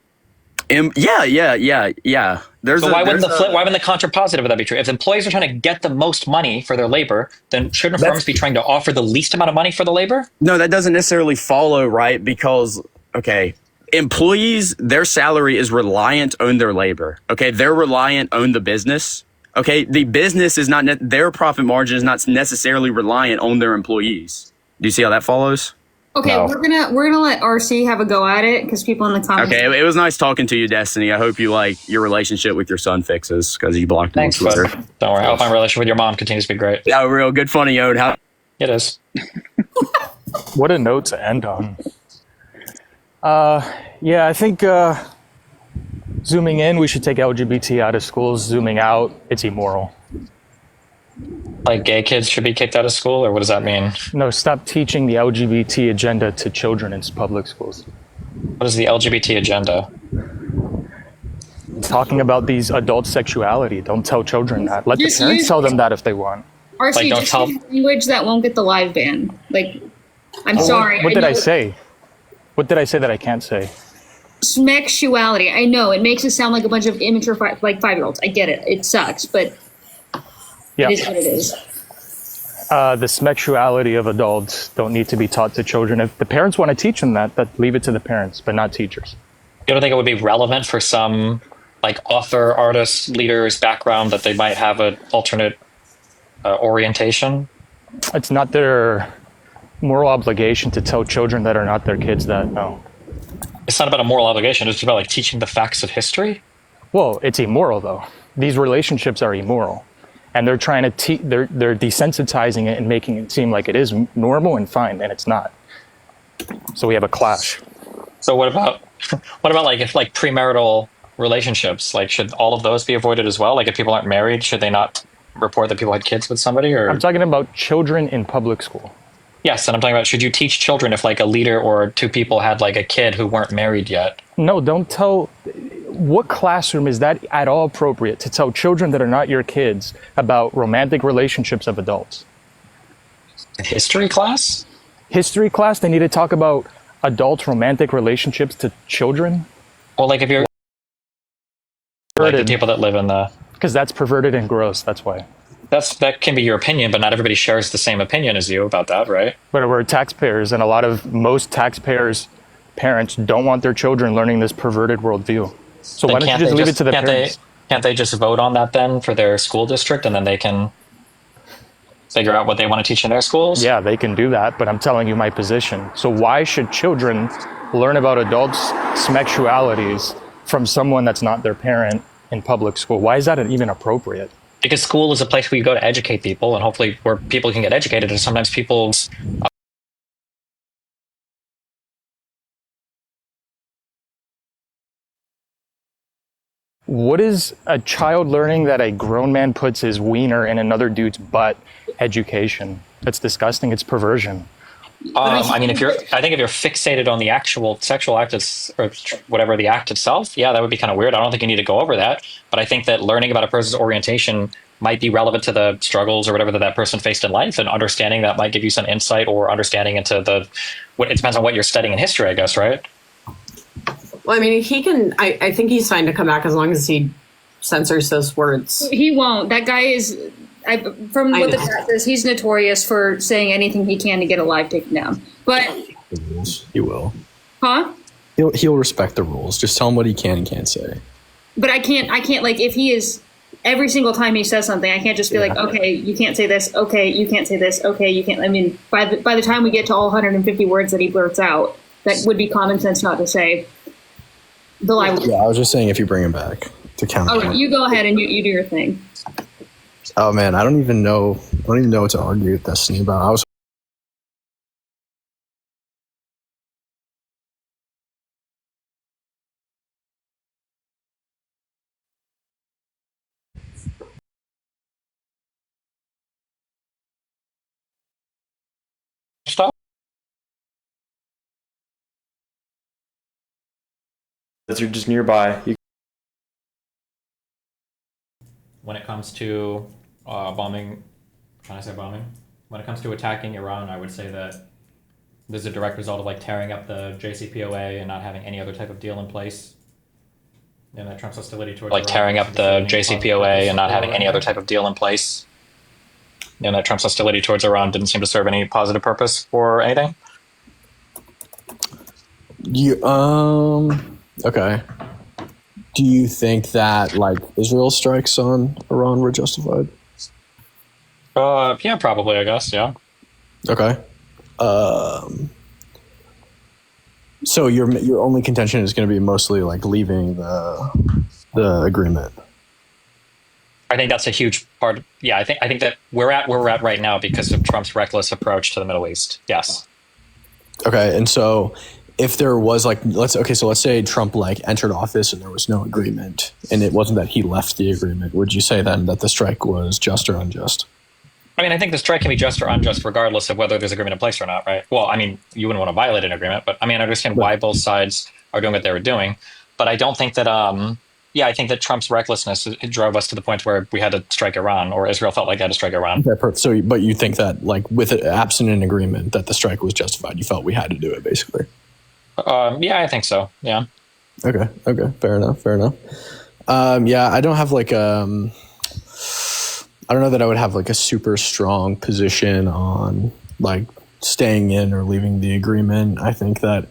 Yeah. So why wouldn't the contrapositive of that be true? If employees are trying to get the most money for their labor, then shouldn't firms be trying to offer the least amount of money for the labor? No, that doesn't necessarily follow, right? Because, employees, their salary is reliant on their labor. Okay, they're reliant on the business. Okay, the business is not their profit margin is not necessarily reliant on their employees. Do you see how that follows? Okay, no. we're gonna let RC have a go at it because people in the comments. Okay, it was nice talking to you, Destiny. I hope you your relationship with your son fixes because you blocked him on Twitter. Don't worry, I hope my relationship with your mom continues to be great. Yeah, real good, funny, Yod. It is. What a note to end on. Yeah, I think. Zooming in, we should take LGBT out of schools. Zooming out, it's immoral. Gay kids should be kicked out of school, or what does that mean? No, stop teaching the LGBT agenda to children in public schools. What is the LGBT agenda? Talking about these adult sexuality. Don't tell children that. Let the parents tell them that if they want. RC, don't tell language that won't get the live ban. I'm sorry. What did I say? What did I say that I can't say? Smexuality. I know it makes it sound like a bunch of immature 5-year-olds. I get it. It sucks, but it is what it is. The smexuality of adults don't need to be taught to children. If the parents want to teach them that leave it to the parents, but not teachers. You don't think it would be relevant for some author, artist, leaders background that they might have an alternate orientation? It's not their moral obligation to tell children that are not their kids that. No. It's not about a moral obligation. It's about teaching the facts of history. Well, it's immoral though. These relationships are immoral, and they're trying to they're desensitizing it and making it seem like it is normal and fine, and it's not. So we have a clash. So what about if premarital relationships? Should all of those be avoided as well? If people aren't married, should they not report that people had kids with somebody? Or I'm talking about children in public school. Yes, and I'm talking about, should you teach children if a leader or two people had a kid who weren't married yet? No, don't tell. what classroom is that at all appropriate to tell children that are not your kids about romantic relationships of adults? History class? History class, they need to talk about adult romantic relationships to children? Well, like if you're like the people that live in the... Because that's perverted and gross, that's why. That can be your opinion, but not everybody shares the same opinion as you about that, right? But we're taxpayers, and most taxpayers' parents don't want their children learning this perverted worldview. So Then why don't you just leave it to the can't parents? Can't they just vote on that then for their school district, and then they can figure out what they want to teach in their schools? Yeah, they can do that, but I'm telling you my position. So why should children learn about adults' sexualities from someone that's not their parent in public school? Why is that even appropriate? Because school is a place where you go to educate people, and hopefully where people can get educated, and sometimes people's... What is a child learning that a grown man puts his wiener in another dude's butt? Education. That's disgusting. It's perversion. I mean, I think if you're fixated on the actual sexual act or whatever the act itself, yeah, that would be kind of weird. I don't think you need to go over that. But I think that learning about a person's orientation might be relevant to the struggles or whatever that person faced in life, and understanding that might give you some insight or understanding into it depends on what you're studying in history, I guess, right? Well, I mean, he can. I think he's fine to come back as long as he censors those words. He won't. That guy is. From what the chat says, he's notorious for saying anything he can to get a live taken down. But he will. Huh? He'll respect the rules. Just tell him what he can and can't say. But I can't. Like, if he is every single time he says something, I can't just be like, okay, you can't say this. Okay, you can't say this. Okay, you can't. I mean, by the time we get to all 150 words that he blurts out, that would be common sense not to say. The live. Yeah, I was just saying if you bring him back to count. Oh, you go ahead and you do your thing. Oh man, I don't even know what to argue with Destiny about. I was Stop. You're just nearby. When it comes to bombing, when it comes to attacking Iran, I would say that this is a direct result of like tearing up the JCPOA and not having any other type of deal in place. And that Trump's hostility towards Iran, tearing up the JCPOA and not having any other type of deal in place. And that Trump's hostility towards Iran didn't seem to serve any positive purpose for anything. Okay. Do you think that like Israel strikes on Iran were justified? Yeah, probably. I guess. Yeah. Okay. So your only contention is going to be mostly like leaving the agreement. I think that's a huge part. Yeah, I think that we're at where we're at right now because of Trump's reckless approach to the Middle East. Yes. Okay, and so if there was like let's say Trump like entered office and there was no agreement and it wasn't that he left the agreement, would you say then that the strike was just or unjust? I mean, I think the strike can be just or unjust regardless of whether there's agreement in place or not, right? Well, I mean, you wouldn't want to violate an agreement, but I mean, I understand why both sides are doing what they were doing. But I don't think that, I think that Trump's recklessness drove us to the point where we had to strike Iran, or Israel felt like they had to strike Iran. Okay, perfect. So, but you think that like with it absent an agreement that the strike was justified, you felt we had to do it basically? Yeah, I think so. Yeah. Okay. Fair enough. Yeah, I don't have like I don't know that I would have like a super strong position on like staying in or leaving the agreement. I think that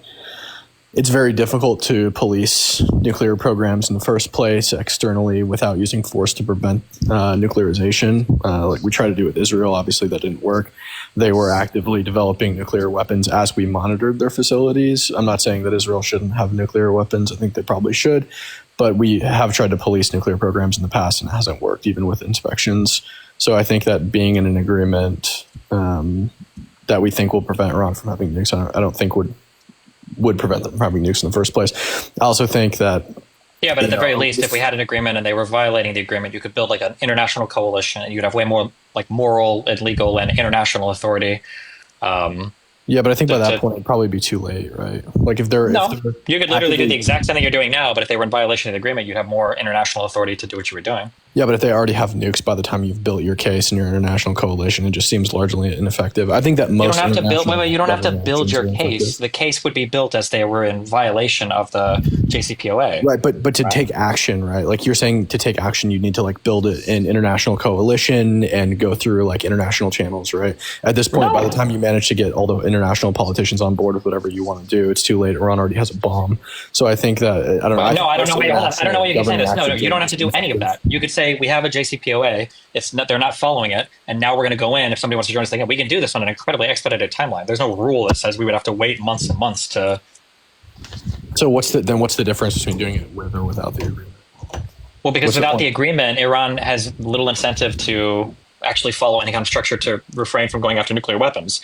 it's very difficult to police nuclear programs in the first place externally without using force to prevent nuclearization. Like we tried to do with Israel, obviously that didn't work. They were actively developing nuclear weapons as we monitored their facilities. I'm not saying that Israel shouldn't have nuclear weapons. I think they probably should. But we have tried to police nuclear programs in the past and it hasn't worked, even with inspections. So I think that being in an agreement that we think will prevent Iran from having nukes, I don't think would prevent them from having nukes in the first place. I also think that... Yeah, but at the very least, if we had an agreement and they were violating the agreement, you could build like an international coalition and you'd have way more like moral and legal and international authority. Yeah, but I think by that to- point it'd probably be too late, right? Like if they're No, if they're you could literally do actively- the exact same thing you're doing now, but if they were in violation of the agreement, you'd have more international authority to do what you were doing. Yeah, but if they already have nukes by the time you've built your case in your international coalition, it just seems largely ineffective. I think that most You don't have to build. international Wait, you don't have to government build actions your are case. ineffective. The case would be built as they were in violation of the JCPOA. Right, but to take action, right? Like you're saying, to take action, you need to like build an international coalition and go through like international channels, right? At this point, by the time you manage to get all the international politicians on board with whatever you want to do, it's too late. Iran already has a bomb. So I think that I don't know. No, I don't know. Wait, hold on. I don't know why you keep saying this. No, Governing you don't have action to do any of that. You could say we have a JCPOA. It's not, they're not following it, and now we're going to go in. If somebody wants to join us, we can do this on an incredibly expedited timeline. There's no rule that says we would have to wait months and months to. So what's the difference between doing it with or without the agreement? Well, because What's the without point? the agreement, Iran has little incentive to actually follow any kind of structure to refrain from going after nuclear weapons.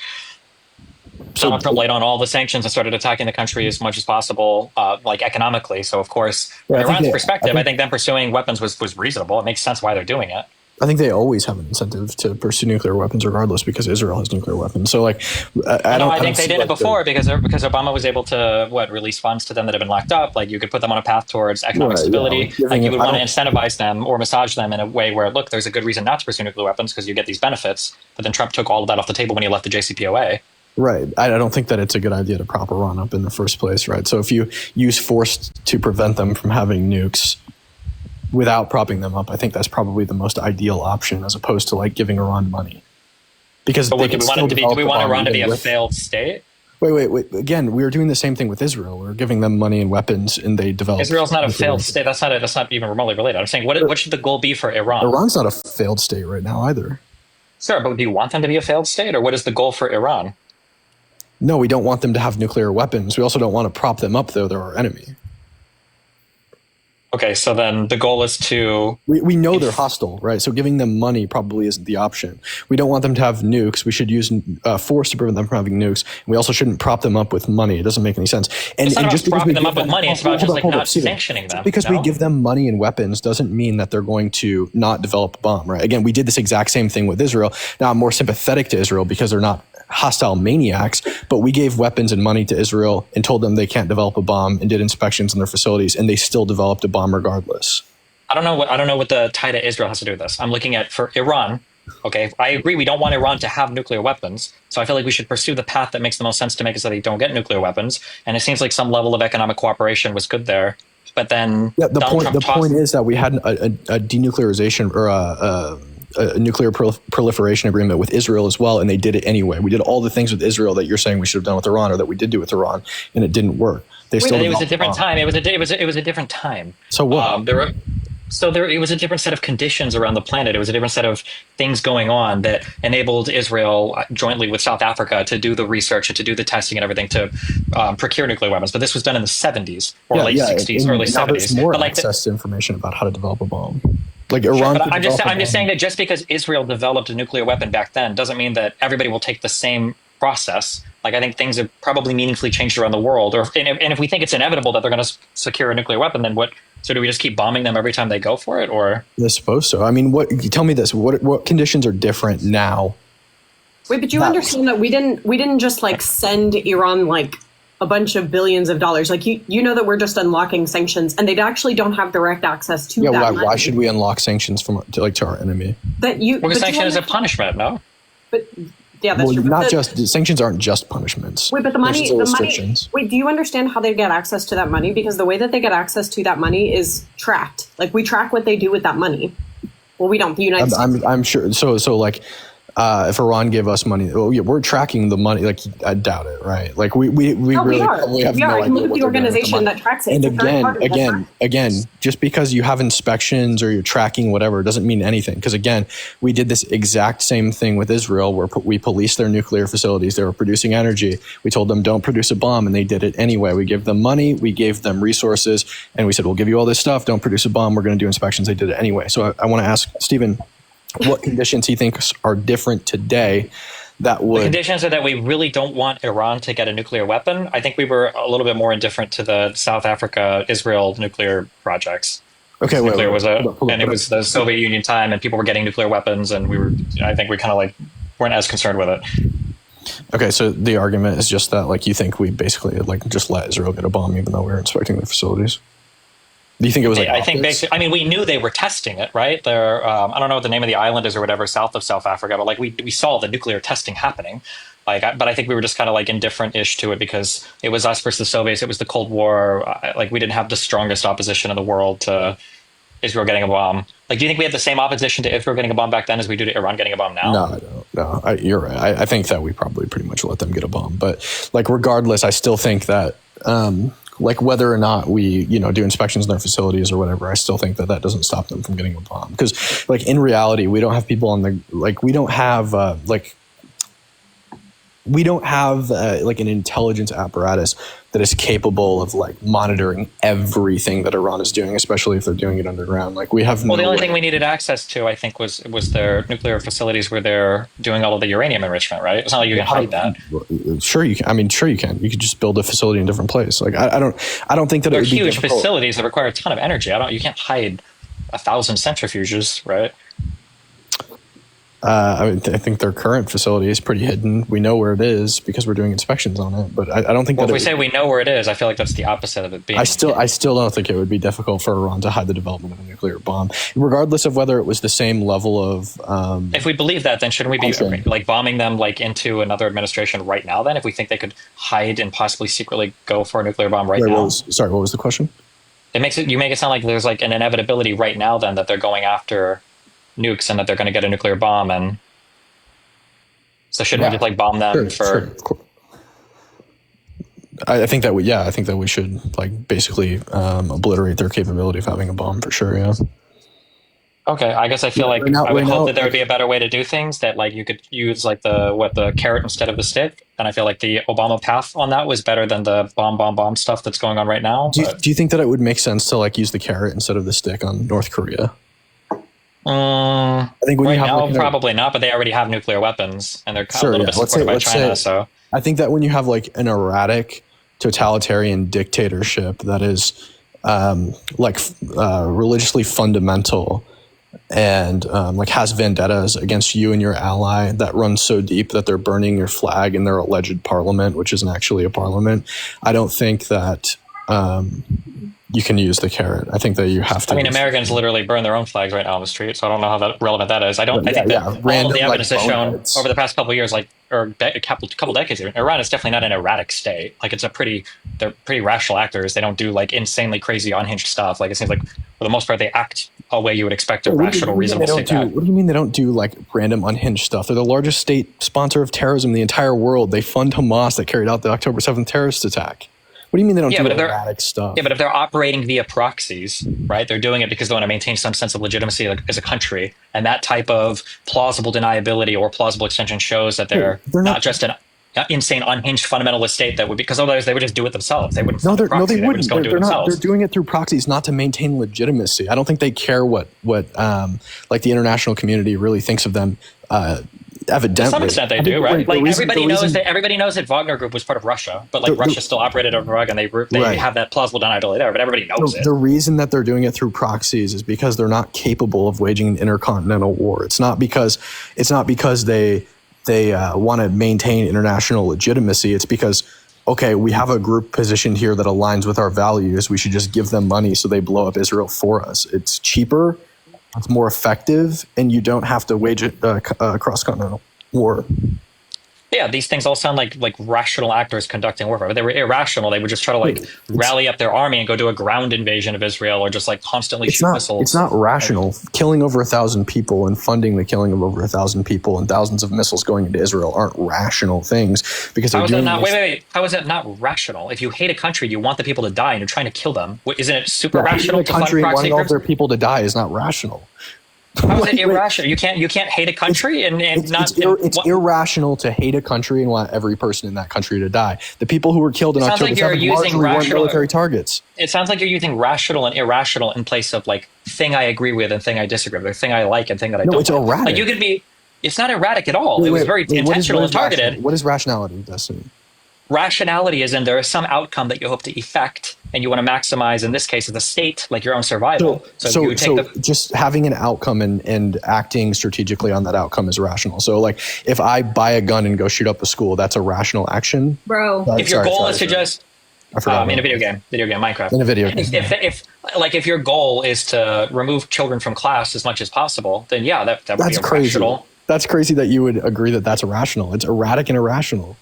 So Donald Trump laid on all the sanctions and started attacking the country as much as possible, like economically. So, of course, Yeah, from I think Iran's they- perspective, I I think- think them pursuing weapons was reasonable. It makes sense why they're doing it. I think they always have an incentive to pursue nuclear weapons, regardless, because Israel has nuclear weapons. So, like, I think they did it before because Obama was able to release funds to them that have been locked up. Like you could put them on a path towards economic Right, yeah, stability. like giving Like you it- would I want to don't- incentivize them or massage them in a way where, look, there's a good reason not to pursue nuclear weapons because you get these benefits. But then Trump took all of that off the table when he left the JCPOA. Right. I don't think that it's a good idea to prop Iran up in the first place, right? So if you use force to prevent them from having nukes without propping them up, I think that's probably the most ideal option as opposed to like giving Iran money. Because But they do can we still want it to be? Do develop we the want bomb Iran to be even a with- failed state? Wait. Again, we were doing the same thing with Israel. We were giving them money and weapons, and they developed. Israel's not a nuclear failed weapons. state. That's not even remotely related. I'm saying what should the goal be for Iran? Iran's not a failed state right now either. Sure, but do you want them to be a failed state, or what is the goal for Iran? No, we don't want them to have nuclear weapons. We also don't want to prop them up, though they're our enemy. Okay, so then the goal is to. We know they're hostile, right? So giving them money probably isn't the option. We don't want them to have nukes. We should use force to prevent them from having nukes. We also shouldn't prop them up with money. It doesn't make any sense. And, It's not and about just because propping we them give up with money, it's about just like not Steven, sanctioning them. because we no? give them money and weapons doesn't mean that they're going to not develop a bomb, right? Again, we did this exact same thing with Israel. Now I'm more sympathetic to Israel because they're not hostile maniacs, but we gave weapons and money to Israel and told them they can't develop a bomb and did inspections in their facilities, and they still developed a bomb regardless. I don't know what the tie to Israel has to do with this. I'm looking at for Iran. Okay, I agree. We don't want Iran to have nuclear weapons, so I feel like we should pursue the path that makes the most sense to make it so they don't get nuclear weapons. And it seems like some level of economic cooperation was good there. But then Yeah, the Donald point. Trump The point is that we had a denuclearization or a nuclear proliferation agreement with Israel as well, and they did it anyway. We did all the things with Israel that you're saying we should have done with Iran, or that we did do with Iran, and it didn't work. They still. it was a developed different a bomb. time. It was a different time. So what? It was a different set of conditions around the planet. It was a different set of things going on that enabled Israel, jointly with South Africa, to do the research and to do the testing and everything to procure nuclear weapons. But this was done in the 70s or late 60s, and early now there's 70s. more But like access to information about how to develop a bomb. Like Iran. but could I'm develop a just bomb. saying that just because Israel developed a nuclear weapon back then doesn't mean that everybody will take the same process. Like I think things have probably meaningfully changed around the world. And if we think it's inevitable that they're going to secure a nuclear weapon, then what? So do we just keep bombing them every time they go for it, or? I suppose so. I mean, tell me this: what conditions are different now? Wait, but you understand that we didn't just like send Iran like a bunch of billions of dollars. Like you know that we're just unlocking sanctions, and they actually don't have direct access to Yeah, that why money. should we unlock sanctions to our enemy? That you Because but you sanction is a under- punishment, no? But yeah, that's Well, true. not But just sanctions aren't just punishments. wait, but the There's money, still the money. restrictions. Wait, do you understand how they get access to that money? Because the way that they get access to that money is tracked. Like we track what they do with that money. Well, we don't. The United States. I'm sure. So like, if Iran gave us money, yeah, we're tracking the money. Like, I doubt it, right? Like, we No, really we are. probably have We no are. idea Look at what the they're doing with the organization money. that tracks it. And It's a third party that tracks again, just because you have inspections or you're tracking whatever doesn't mean anything. Because again, we did this exact same thing with Israel, where we policed their nuclear facilities. They were producing energy. We told them don't produce a bomb, and they did it anyway. We gave them money, we gave them resources, and we said we'll give you all this stuff. Don't produce a bomb. We're going to do inspections. They did it anyway. So I want to ask Stephen, what conditions he thinks are different today that The would. conditions are that we really don't want Iran to get a nuclear weapon. I think we were a little bit more indifferent to the South Africa, Israel nuclear projects. Okay, wait, Nuclear wait, was hold on. it was the Soviet Union time, and people were getting nuclear weapons, and I think we kind of like weren't as concerned with it. Okay, so the argument is just that, like, you think we basically, like, just let Israel get a bomb even though we were inspecting their facilities? Do you think it was like I think basically, I mean, we knew they were testing it, right? There, I don't know what the name of the island is or whatever, south of South Africa, but like we saw the nuclear testing happening. But I think we were just kind of like indifferent-ish to it because it was us versus the Soviets. It was the Cold War. Like we didn't have the strongest opposition in the world to Israel getting a bomb. Like, do you think we had the same opposition to Israel getting a bomb back then as we do to Iran getting a bomb now? No, I don't. No, you're right. I think that we probably pretty much let them get a bomb. But like, regardless, I still think that, like, whether or not we, do inspections in their facilities or whatever, I still think that that doesn't stop them from getting a bomb. Because, like, in reality, we don't have people on the, like, we don't have, like an intelligence apparatus that is capable of like monitoring everything that Iran is doing, especially if they're doing it underground. Like, we have the only thing we needed access to, I think, was their nuclear facilities where they're doing all of the uranium enrichment, right? It's not like you can hide that. Sure you can. I mean, sure you can. You could just build a facility in a different place. Like, I don't think that they're it would be huge difficult. facilities that require a ton of energy. You can't hide 1,000 centrifuges, right? I think their current facility is pretty hidden. We know where it is because we're doing inspections on it. But I don't think if we say we know where it is, I feel like that's the opposite of it being. I still don't think it would be difficult for Iran to hide the development of a nuclear bomb, regardless of whether it was the same level of. If we believe that, then shouldn't we be like bombing them like into another administration right now? Then, if we think they could hide and possibly secretly go for a nuclear bomb now. What was the question? You make it sound like there's like an inevitability right now then that they're going after nukes and that they're going to get a nuclear bomb, and so shouldn't we just like bomb them Sure. I think that we should like basically obliterate their capability of having a bomb for sure. Yeah. Okay, I guess I feel like I would hope that there would be a better way to do things, that like you could use like the carrot instead of the stick, and I feel like the Obama path on that was better than the bomb stuff that's going on right now. Do you think that it would make sense to like use the carrot instead of the stick on North Korea? I think right now probably not, but they already have nuclear weapons and they're a little bit supported by China. So I think that when you have like an erratic totalitarian dictatorship that is religiously fundamental and like has vendettas against you and your ally that runs so deep that they're burning your flag in their alleged parliament, which isn't actually a parliament, I don't think that you can use the carrot. I think that you have to. I mean, Americans literally burn their own flags right now on the street, so I don't know how relevant that is. I think that all of the evidence has shown over the past couple of years, or a couple decades, Iran is definitely not an erratic state. Like, they're pretty rational actors. They don't do like insanely crazy unhinged stuff. Like, it seems like for the most part they act a way you would expect a rational, reasonable state to act. What do you mean they don't do like random unhinged stuff? They're the largest state sponsor of terrorism in the entire world. They fund Hamas that carried out the October 7th terrorist attack. What do you mean they don't do erratic stuff? Yeah, but if they're operating via proxies, right, they're doing it because they want to maintain some sense of legitimacy as a country. And that type of plausible deniability or plausible extension shows that they're not just an insane, unhinged fundamentalist state that would, because otherwise they would just do it themselves. They wouldn't. They wouldn't. They're doing it through proxies, not to maintain legitimacy. I don't think they care what like the international community really thinks of them. Evidently, to some extent they do, right? Like everybody knows that Wagner Group was part of Russia, but like Russia still operated over Iraq, and they have that plausible deniability there. But everybody knows it. The reason that they're doing it through proxies is because they're not capable of waging an intercontinental war. It's not because they want to maintain international legitimacy. It's because, okay, we have a group positioned here that aligns with our values. We should just give them money so they blow up Israel for us. It's cheaper, it's more effective, and you don't have to wage a cross-continental war. Yeah, these things all sound like rational actors conducting warfare. But they were irrational. They would just try to rally up their army and go do a ground invasion of Israel, or just like constantly shoot missiles. It's not rational. Killing over 1,000 people and funding the killing of over 1,000 people and thousands of missiles going into Israel aren't rational things because they're doing this. Wait. How is that not rational? If you hate a country, you want the people to die, and you're trying to kill them. Isn't it super rational to fund proxy groups? Wanting all their people to die is not rational. How is it irrational? You can't hate a country it's irrational to hate a country and want every person in that country to die. The people who were killed in October 7th largely weren't military targets. It sounds like you're using rational and irrational in place of like thing I agree with and thing I disagree with, or thing I like and thing that I don't. No, it's erratic. Like you could be. It's not erratic at all. It was very intentional and targeted. What is rationality, Destiny? rationality is in there is some outcome that you hope to effect, and you want to maximize, in this case, the state, like your own survival. So you would take just having an outcome and acting strategically on that outcome is rational. So like if I buy a gun and go shoot up a school, that's a rational action. Bro. If your goal is to just in a video game, Minecraft. In a video game. If your goal is to remove children from class as much as possible, then yeah, that would be irrational. That's crazy that you would agree that that's irrational. It's erratic and irrational.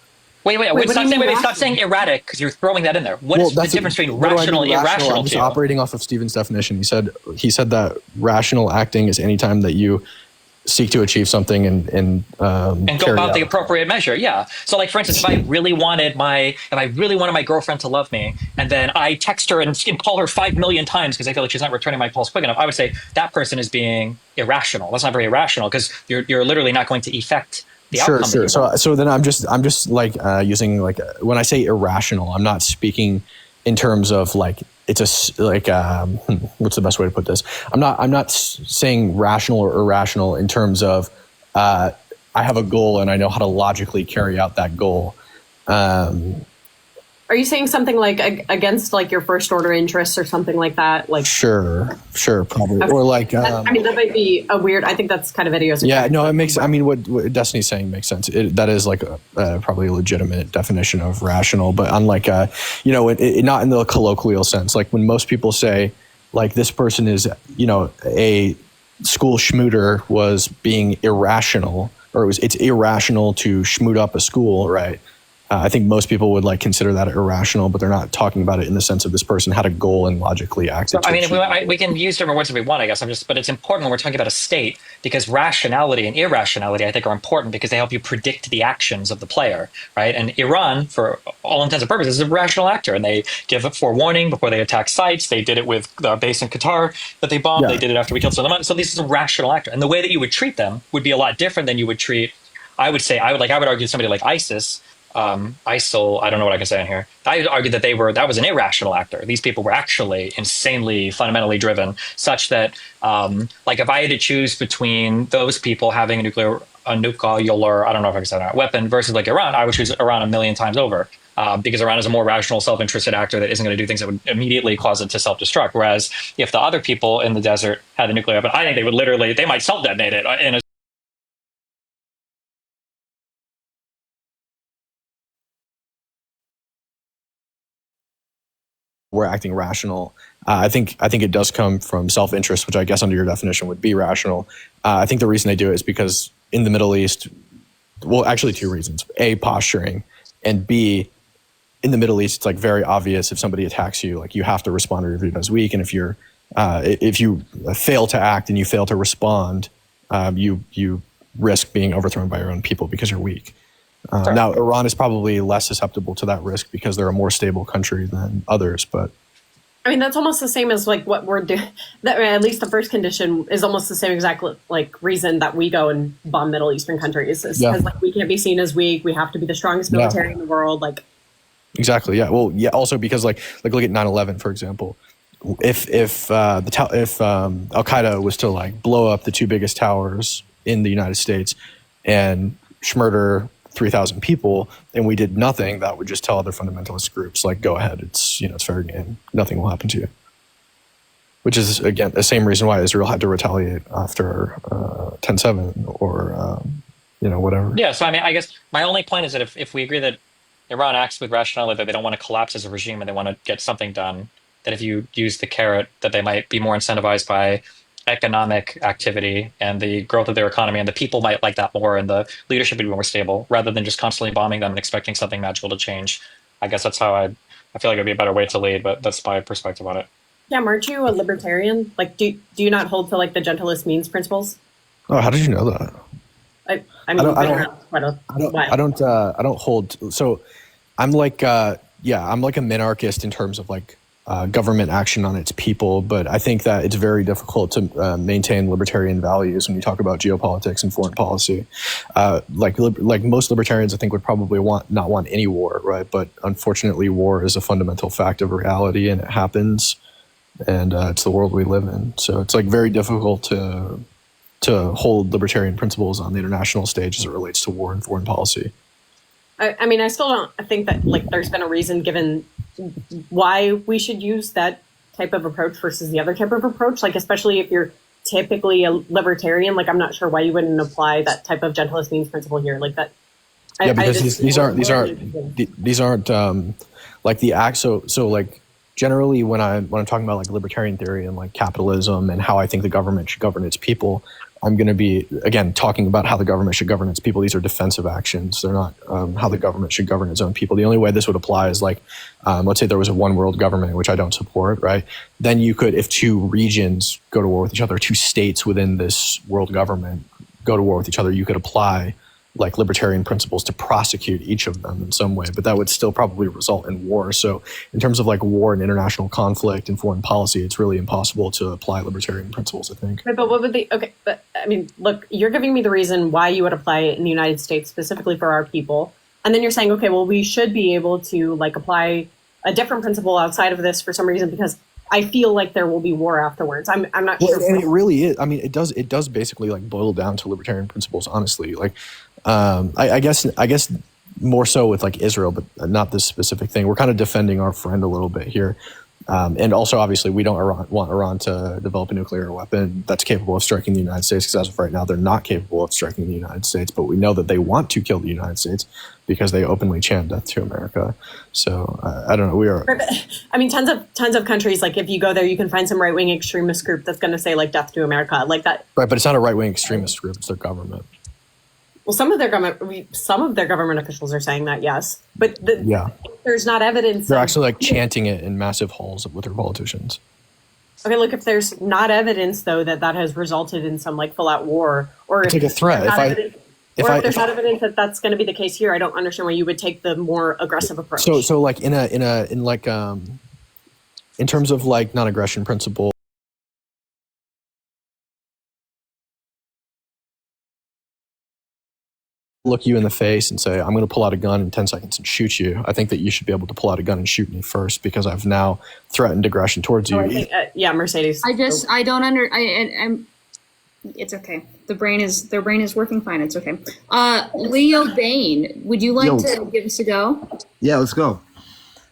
Wait, stop saying erratic, because you're throwing that in there. What's the difference between rational and irrational? I'm just operating off of Stephen's definition. He said that rational acting is any time that you seek to achieve something and go about the appropriate measure. Yeah. So like, for instance, if I really wanted my girlfriend to love me, and then I text her and call her 5 million times because I feel like she's not returning my calls quick enough, I would say that person is being irrational. That's not very irrational, because you're literally not going to effect the outcome. Sure. So then I'm just like using like when I say irrational, I'm not speaking in terms of like it's what's the best way to put this? I'm not saying rational or irrational in terms of I have a goal and I know how to logically carry out that goal. Are you saying something like against like your first order interests or something like that? Like sure, probably. Or like that might be a weird. I think that's kind of idiosyncratic. Yeah, no, it makes. I mean, what Destiny's saying makes sense. That is like probably a legitimate definition of rational, but unlike not in the colloquial sense. Like when most people say, like this person is a school schmooter was being irrational, or it's irrational to schmoot up a school, right? I think most people would like consider that irrational, but they're not talking about it in the sense of this person had a goal and logically acted. I mean, we can use different words if we want, I guess. But it's important when we're talking about a state, because rationality and irrationality, I think, are important because they help you predict the actions of the player, right? And Iran, for all intents and purposes, is a rational actor, and they give a forewarning before they attack sites. They did it with the base in Qatar that they bombed. Yeah. They did it after we killed Soleimani. So this is a rational actor, and the way that you would treat them would be a lot different than you would treat. I would argue somebody like ISIS. ISIL, I don't know what I can say on here. I would argue that that was an irrational actor. These people were actually insanely fundamentally driven, such that like if I had to choose between those people having a nuclear, I don't know if I can say that, weapon versus like Iran, I would choose Iran a million times over. Because Iran is a more rational, self-interested actor that isn't going to do things that would immediately cause it to self-destruct. Whereas if the other people in the desert had a nuclear weapon, I think they might self-detonate it in a we're acting rational. I think it does come from self-interest, which I guess under your definition would be rational. I think the reason they do it is because in the Middle East, well, actually 2 reasons. A, posturing, and B, in the Middle East, it's like very obvious if somebody attacks you, like you have to respond or you're viewed as weak. And if you fail to act and you fail to respond, you risk being overthrown by your own people because you're weak. Now, Iran is probably less susceptible to that risk because they're a more stable country than others. But I mean, that's almost the same as like what we're doing. At least the first condition is almost the same exact like reason that we go and bomb Middle Eastern countries. Because like we can't be seen as weak. We have to be the strongest military in the world. Like exactly, yeah. Well, yeah. Also because like look at 9/11 for example. If Al Qaeda was to like blow up the 2 biggest towers in the United States and murder 3,000 people and we did nothing, that would just tell other fundamentalist groups like, go ahead, it's fair game, nothing will happen to you. Which is again the same reason why Israel had to retaliate after 10/7 or whatever. Yeah, so I mean, I guess my only point is that if we agree that Iran acts with rationality, that they don't want to collapse as a regime and they want to get something done, that if you use the carrot, that they might be more incentivized by economic activity and the growth of their economy, and the people might like that more, and the leadership would be more stable, rather than just constantly bombing them and expecting something magical to change. I guess that's how I feel like it'd be a better way to lead, but that's my perspective on it. Yeah, aren't you a libertarian? Like, do you not hold to like the gentlest means principles? Oh, how did you know that? I don't hold. So I'm like I'm like a minarchist in terms of like government action on its people, but I think that it's very difficult to maintain libertarian values when you talk about geopolitics and foreign policy. Like most libertarians, I think would probably not want any war, right? But unfortunately, war is a fundamental fact of reality, and it happens, and it's the world we live in. So it's like very difficult to hold libertarian principles on the international stage as it relates to war and foreign policy. I mean, I still don't think that like there's been a reason given why we should use that type of approach versus the other type of approach. Like, especially if you're typically a libertarian, like I'm not sure why you wouldn't apply that type of gentlest means principle here. Like that. Yeah, because these aren't like the act. So like generally when I'm talking about like libertarian theory and like capitalism and how I think the government should govern its people, I'm going to be again talking about how the government should govern its people. These are defensive actions. They're not how the government should govern its own people. The only way this would apply is like let's say there was a one world government, which I don't support, right? Then you could, if two regions go to war with each other, two states within this world government go to war with each other, you could apply like libertarian principles to prosecute each of them in some way, but that would still probably result in war. So in terms of like war and international conflict and foreign policy, it's really impossible to apply libertarian principles, I think. But what would okay, but I mean, look, you're giving me the reason why you would apply it in the United States specifically for our people. And then you're saying, okay, well, we should be able to like apply a different principle outside of this for some reason, because I feel like there will be war afterwards. I'm not sure. And it really is. I mean, it does basically like boil down to libertarian principles, honestly. Like, I guess more so with like Israel, but not this specific thing. We're kind of defending our friend a little bit here. And also, obviously, we don't want Iran to develop a nuclear weapon that's capable of striking the United States, because as of right now, they're not capable of striking the United States. But we know that they want to kill the United States because they openly chant death to America. So I don't know. We are. I mean, tons of countries. Like if you go there, you can find some right wing extremist group that's going to say like death to America, like that. Right, but it's not a right wing extremist group. It's their government. Well, some of their government officials are saying that, yes, but there's not evidence. They're actually like chanting it in massive halls with their politicians. Okay, look, if there's not evidence though that has resulted in some like full out war, or it's like a threat. If there's not evidence that that's going to be the case here, I don't understand why you would take the more aggressive approach. So like in terms of like non-aggression principle. Look you in the face and say, I'm going to pull out a gun in 10 seconds and shoot you. I think that you should be able to pull out a gun and shoot me first, because I've now threatened aggression towards you. I think, Mercedes. I don't I'm it's okay. Their brain is working fine. It's okay. Leo Bain, would you like to give us a go? Yeah, let's go.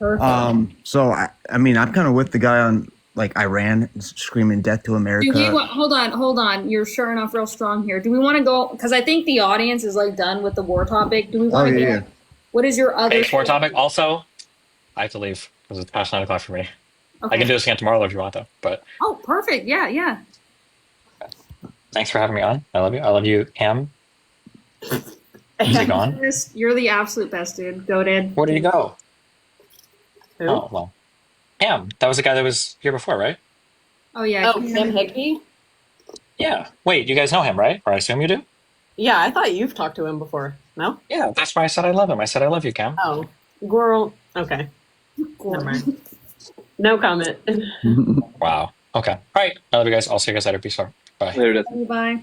Perfect. So I mean, I'm kind of with the guy on like Iran screaming death to America. Hold on. You're sure enough real strong here. Do we want to go? Because I think the audience is like done with the war topic. Do we want to go? What is your other war topic? Also, I have to leave because it's past 9 o'clock for me. Okay. I can do this again tomorrow if you want, though. But perfect. Yeah. Thanks for having me on. I love you. I love you, Cam. Is he gone? You're the absolute best, dude. Go, dude. Where did he go? Who? Oh, well. Cam. That was the guy that was here before, right? Oh, yeah. Cam Higby? Yeah. Wait, you guys know him, right? Or I assume you do? Yeah, I thought you've talked to him before. No? Yeah, that's why I said I love him. I said I love you, Cam. Oh, girl. Okay. Never mind. No comment. Wow. Okay. All right. I love you guys. I'll see you guys later. Peace out. Bye. Later. Bye.